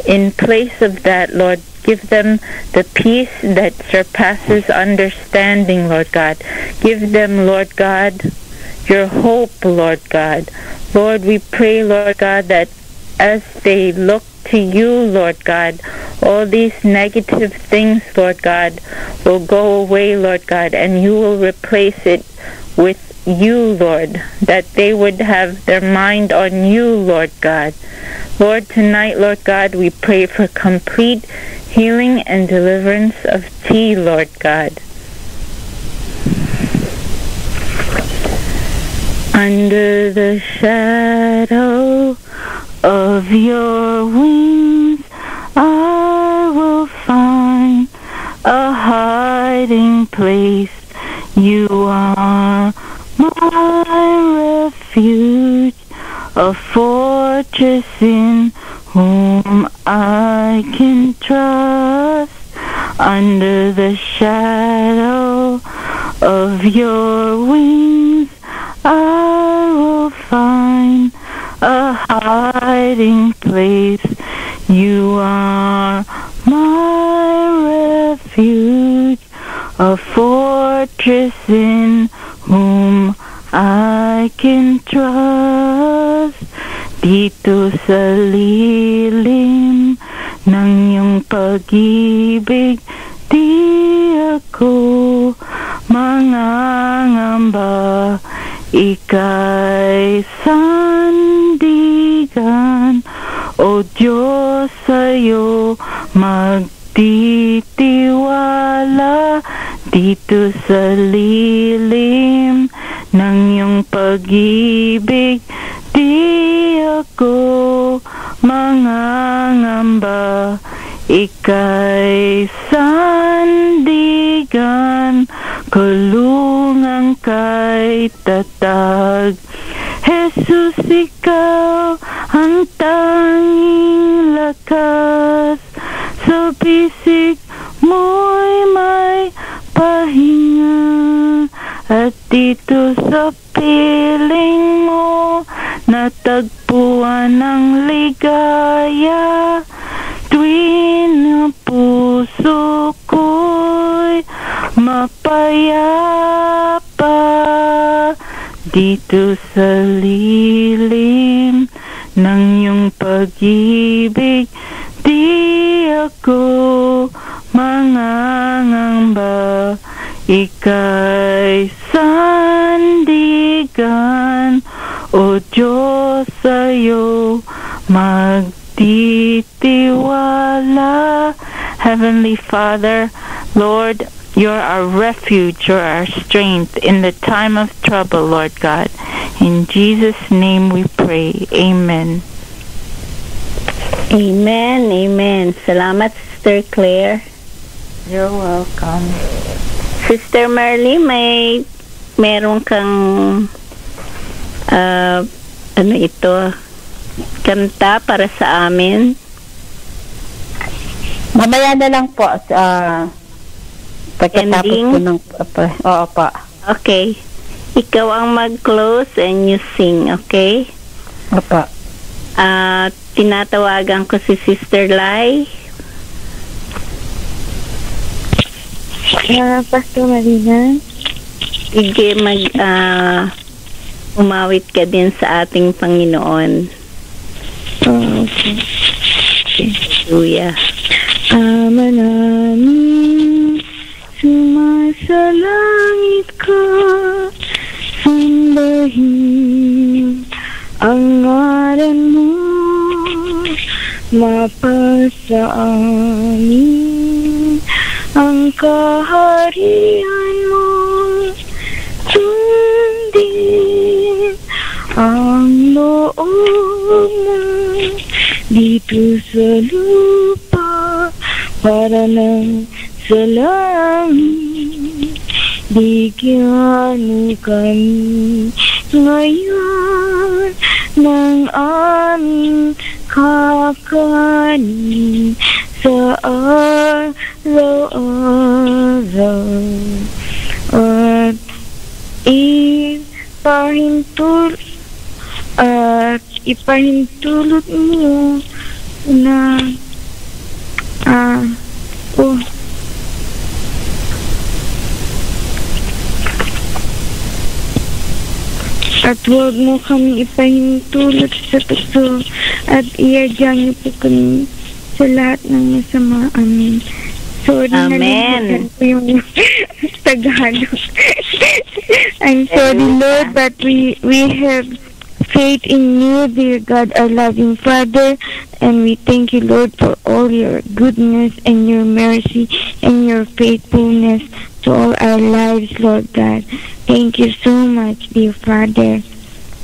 in place of that, Lord, give them the peace that surpasses understanding, Lord God. Give them, Lord God, your hope, Lord God. Lord, we pray, Lord God, that as they look to you, Lord God, all these negative things, Lord God, will go away, Lord God, and you will replace it with you, Lord, that they would have their mind on you, Lord God. Lord, tonight, Lord God, we pray for complete healing and deliverance of T, Lord God. Under the shadow of your wings, I will find a hiding place. You are my refuge, a fortress in whom I can trust. Under the shadow of your wings, I will find a hiding place. You are my refuge, a fortress in whom I can trust. Dito sa lilim ng iyong pag-ibig, di ako mangangamba. Ika'y sandigan, O Diyos, sa'yo magtitiwala. Dito sa lilim ng iyong pag-ibig, di ako mangangamba. Ika'y sandigan, kulungan kay tatag. Jesus, ikaw ang tanging lakas, sa bisig mo'y may pahinga. At dito sa piling mo, natagpuan ang ligaya. Tuwing ang puso ko'y mapayapa. Dito sa lilim ng iyong pag-ibig, di ako mangangamba. Ika'y sandigan, O Diyos, sa'yo magtitiwala. Heavenly Father, Lord, you're our refuge, you're our strength in the time of trouble, Lord God. In Jesus' name we pray. Amen. Amen, amen. Salamat, Sister Claire. You're welcome. Sister Marley, meron kang kanta para sa amin? Mamaya na lang po. Pagkatapos Ending? po ng... Oo pa. Okay. Ikaw ang mag-close and you sing, okay? Opa. Tinatawagan ko si Sister Lai. Pastor Marina. Sige, umawit ka din sa ating Panginoon. Okay. Hallelujah. Ama namin, sumasalangit ka, sambahin ang ngalan mo, mapasa amin ang kaharian mo, sundin ang loob dito sa lupa para lang sa langit. Bigyan mo kami ngayon ng aming kakanin sa araw-araw at ipahintulot mo na at huwag mo kami ipahintulot sa tukso at iadya niyo po kami sa lahat ng masama. Amen. Sorry, Amen. Ko yung Tagalog. I'm sorry, Lord, but we have faith in you, dear God, our loving Father, and we thank you, Lord, for all your goodness and your mercy and your faithfulness to all our lives, Lord God. Thank you so much, dear Father.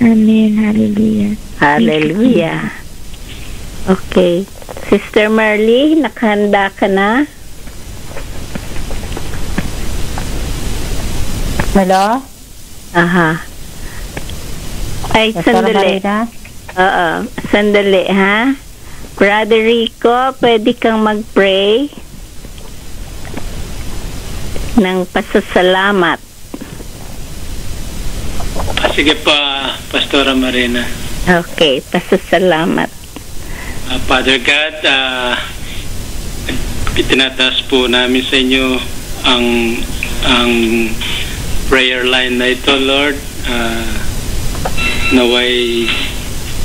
Amen. Hallelujah. Hallelujah. Okay. Sister Marley, nakahanda ka na? Hello? Aha. Ay, Pastora sandali. Marina? Oo, sandali, ha? Brother Rico, pwede kang mag-pray ng pasasalamat. Sige pa, Pastora Marina. Okay, pasasalamat. Father God, itinataas po namin sa inyo ang prayer line na ito, Lord. Naway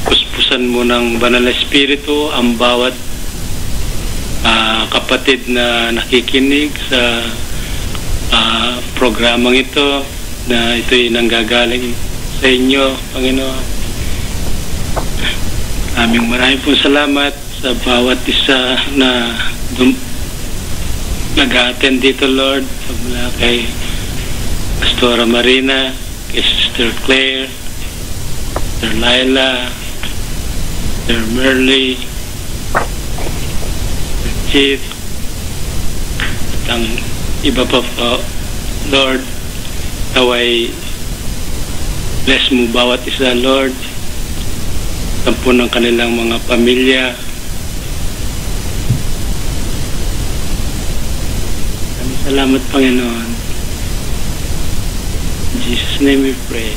puspusan mo ng Banal na Espiritu ang bawat kapatid na nakikinig sa programang ito, na ito'y nanggagaling sa inyo, Panginoon. Maraming pong salamat sa bawat isa na nag-attend dito, Lord. Mula kay Pastora Marina, kay Sister Claire, Sister Laila, Sister Merly, Sister Chief, at ang iba pa po, Lord. Naway bless mo bawat isa, Lord, tampo ng kanilang mga pamilya. Salamat, Panginoon. In Jesus' name we pray.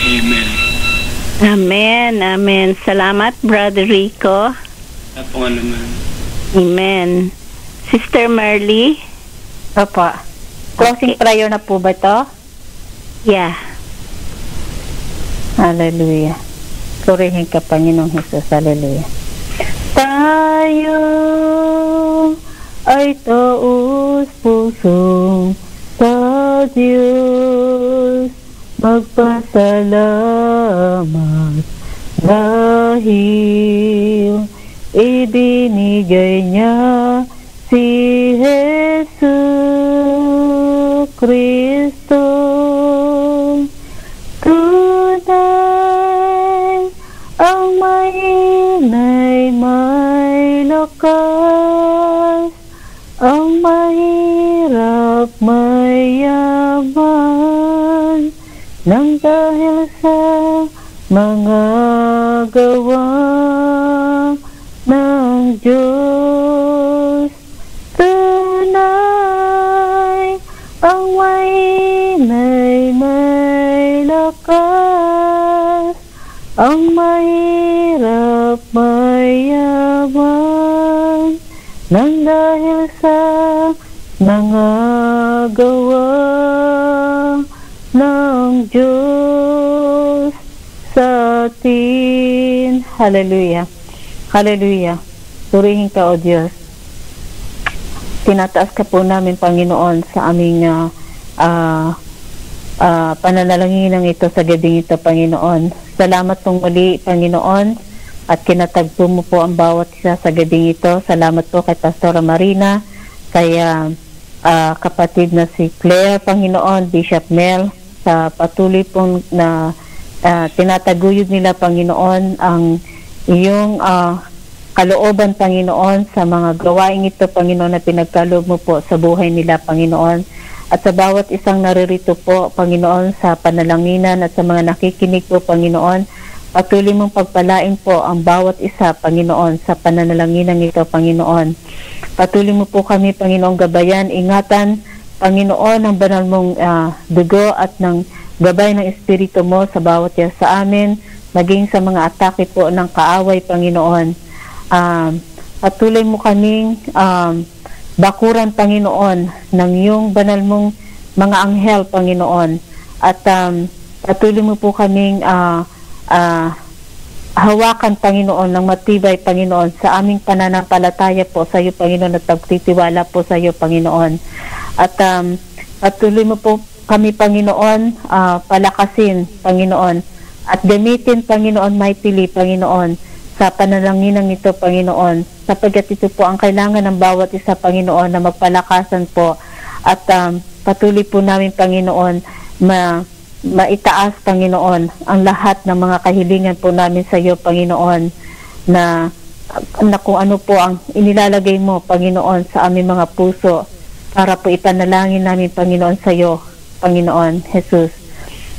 Amen. Amen, amen. Salamat, Brother Rico. Ako nga naman. Amen. Sister Marley? Opo. Closing prayer na po ba ito? Yeah. Hallelujah. Purihin ka, Panginoong Jesus. Hallelujah. Tayo ay taos pusong sa Diyos magpasalamat dahil ibinigay niya si Jesus Kristo. Tunay ang mahinay may lakas, ang mahirap may yaman, nang dahil sa mga gawa ng Diyos. Tunay ang mahinay may lakas, ang mahirap may yaman, nang dahil sa mga gawa ng Diyos sa atin. Hallelujah. Hallelujah. Purihin ka, O Diyos. Tinataas ka po namin, Panginoon, sa aming pananalanginang ito sa gabing ito, Panginoon. Salamat pong muli, Panginoon, at kinatagpo mo po ang bawat isa sa gabing ito. Salamat po kay Pastora Marina, kay kapatid na si Claire, Panginoon, Bishop Mel, sa patuloy pong na tinataguyod nila, Panginoon, ang iyong kalooban, Panginoon, sa mga gawain ito, Panginoon, na pinagkaloob mo po sa buhay nila, Panginoon. At sa bawat isang naririto po, Panginoon, sa panalanginan at sa mga nakikinig po, Panginoon, patuloy mong pagpalain po ang bawat isa, Panginoon, sa pananalanginan ito, Panginoon. Patuloy mo po kami, Panginoon, gabayan, ingatan, Panginoon, ang banal mong dugo at ng gabay ng Espiritu mo sa bawat isa sa amin, maging sa mga atake po ng kaaway, Panginoon. Patuloy mo kaming bakuran, Panginoon, ng iyong banal mong mga anghel, Panginoon. At patuloy mo po kaming hawakan, Panginoon, ng matibay, Panginoon, sa aming pananampalataya po sa iyo, Panginoon, at pagtitiwala po sa iyo, Panginoon. At patuloy mo po kami, Panginoon, palakasin, Panginoon, at gamitin, Panginoon, mightily, Panginoon, sa pananalanginan nito, Panginoon, sapagkat ito po ang kailangan ng bawat isa, Panginoon, na magpalakasan po. At patuloy po namin, Panginoon, maitaas, Panginoon, ang lahat ng mga kahilingan po namin sa iyo, Panginoon, na kung ano po ang inilalagay mo, Panginoon, sa aming mga puso, para po ipanalangin namin, Panginoon, sa iyo, Panginoon Jesus.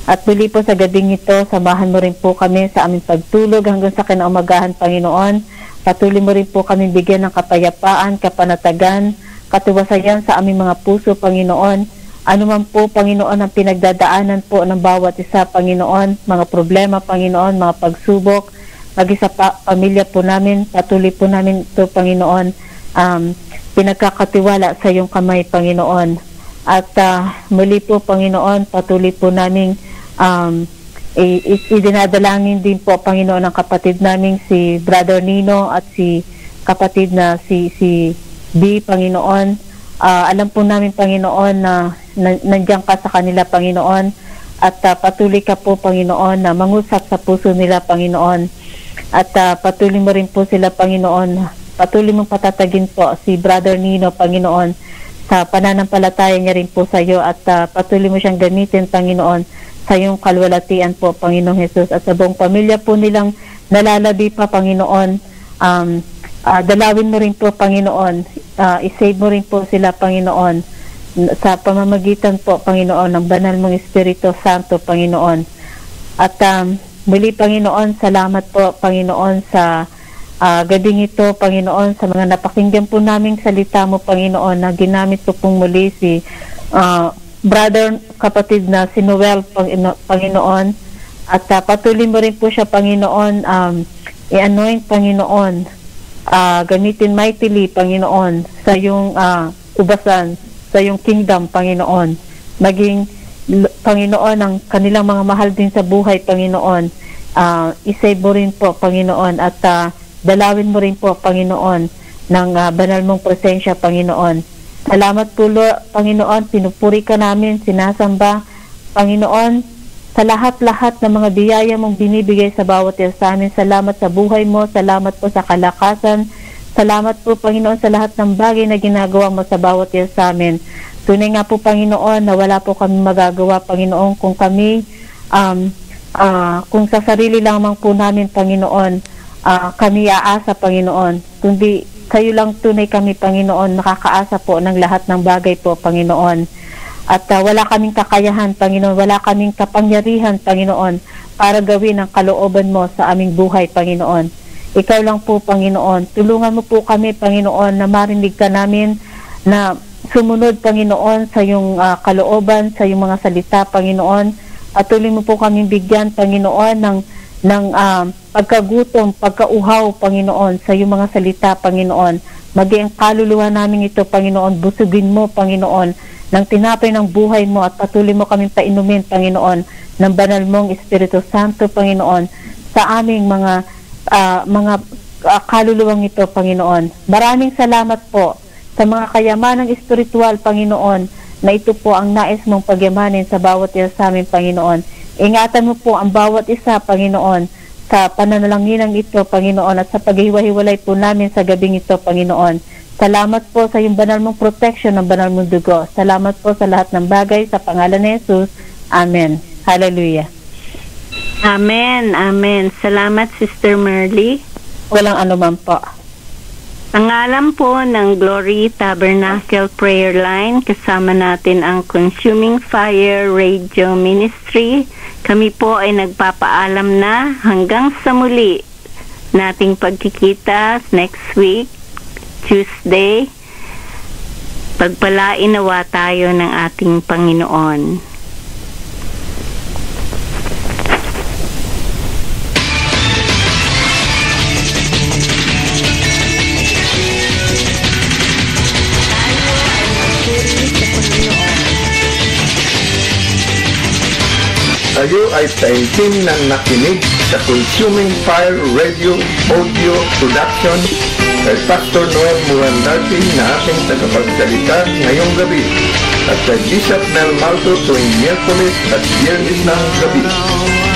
At muli po sa gabing ito, samahan mo rin po kami sa aming pagtulog hanggang sa kinaumagahan, Panginoon. Patuloy mo rin po kami bigyan ng kapayapaan, kapanatagan, katiwasayan sa aming mga puso, Panginoon. Ano man po, Panginoon, ang pinagdadaanan po ng bawat isa, Panginoon, mga problema, Panginoon, mga pagsubok, mag-isa pamilya po namin, patuloy po namin ito, Panginoon, pinagkakatiwala sa iyong kamay, Panginoon. At muli po, Panginoon, patuloy po namin idinadalangin din po, Panginoon, ang kapatid namin si Brother Nino at si kapatid na si B, Panginoon. Alam po namin, Panginoon, na nandiyan ka sa kanila, Panginoon, at patuloy ka po, Panginoon, na mangusap sa puso nila, Panginoon. At patuloy mo rin po sila, Panginoon, patuloy mong patatagin po si Brother Nino, Panginoon, sa pananampalataya niya rin po sa iyo, at patuloy mo siyang gamitin, Panginoon, sa iyong kalwalatian po, Panginoong Jesus, at sa buong pamilya po nilang nalalabi pa, Panginoon. Dalawin mo rin po, Panginoon, isave mo rin po sila, Panginoon, sa pamamagitan po, Panginoon, ng banal mong Espiritu Santo, Panginoon. At muli, Panginoon, salamat po, Panginoon, sa gabing ito, Panginoon, sa mga napakinggan po naming salita mo, Panginoon, na ginamit po pong muli si brother, kapatid na si Noel, Panginoon. At patuloy mo rin po siya, Panginoon, i-anoint, Panginoon, gamitin mightily, Panginoon, sa iyong ubasan, sa iyong kingdom, Panginoon. Maging, Panginoon, ang kanilang mga mahal din sa buhay, Panginoon. Isave mo rin po, Panginoon, at dalawin mo rin po, Panginoon, ng banal mong presensya, Panginoon. Salamat po, Panginoon, pinupuri ka namin, sinasamba, Panginoon, sa lahat-lahat ng mga biyaya mong binibigay sa bawat isa sa amin. Salamat sa buhay mo, salamat po sa kalakasan, salamat po, Panginoon, sa lahat ng bagay na ginagawa mo sa bawat isa sa amin. Tunay nga po, Panginoon, na wala po kami magagawa, Panginoon, kung kami, kung sa sarili lamang po namin, Panginoon, kami aasa, Panginoon, kundi kayo lang tunay kami, Panginoon, nakakaasa po ng lahat ng bagay po, Panginoon. At wala kaming kakayahan, Panginoon, wala kaming kapangyarihan, Panginoon, para gawin ang kalooban mo sa aming buhay, Panginoon. Ikaw lang po, Panginoon. Tulungan mo po kami, Panginoon, na marinig ka namin, na sumunod, Panginoon, sa iyong kalooban, sa iyong mga salita, Panginoon. Patuloy mo po kaming bigyan, Panginoon, ng pagkagutom, pagkauhaw, Panginoon, sa iyong mga salita, Panginoon. Maging ang kaluluwa namin ito, Panginoon, busugin mo, Panginoon, ng tinapay ng buhay mo, at patuloy mo kaming painumin, Panginoon, ng banal mong Espiritu Santo, Panginoon, sa aming mga kaluluwang ito, Panginoon. Maraming salamat po sa mga kayamanang espiritual, Panginoon, na ito po ang nais mong pagyamanin sa bawat isa sa amin, Panginoon. Ingatan mo po ang bawat isa, Panginoon, sa pananalanginan ito, Panginoon, at sa paghiwa-hiwalay po namin sa gabing ito, Panginoon. Salamat po sa iyong banal mong protection ng banal mong dugo. Salamat po sa lahat ng bagay sa pangalan ni Jesus. Amen. Hallelujah. Amen. Amen. Salamat, Sister Merly. Walang anuman po. Ang alam po ng Glory Tabernacle Prayer Line, kasama natin ang Consuming Fire Radio Ministry. Kami po ay nagpapaalam na hanggang sa muli nating pagkikita next week, Tuesday. Pagpalain nawa tayo ng ating Panginoon. Tayo ay taimtim ng nakinig sa Consuming Fire Radio Audio Production kay Pastor Noel Murandati na ating tagapagsalita ngayong gabi at kay Bishop Mel Malto tuwing Miyerkules at Biyernes ng gabi.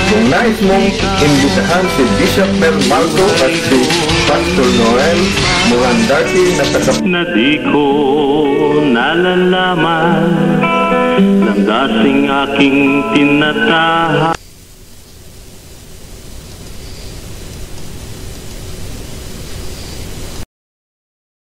Kung nais mong imbitahan si Bishop Mel Malto at si Pastor Noel Murandati na na di ko nalalaman ng dating aking tinatahan.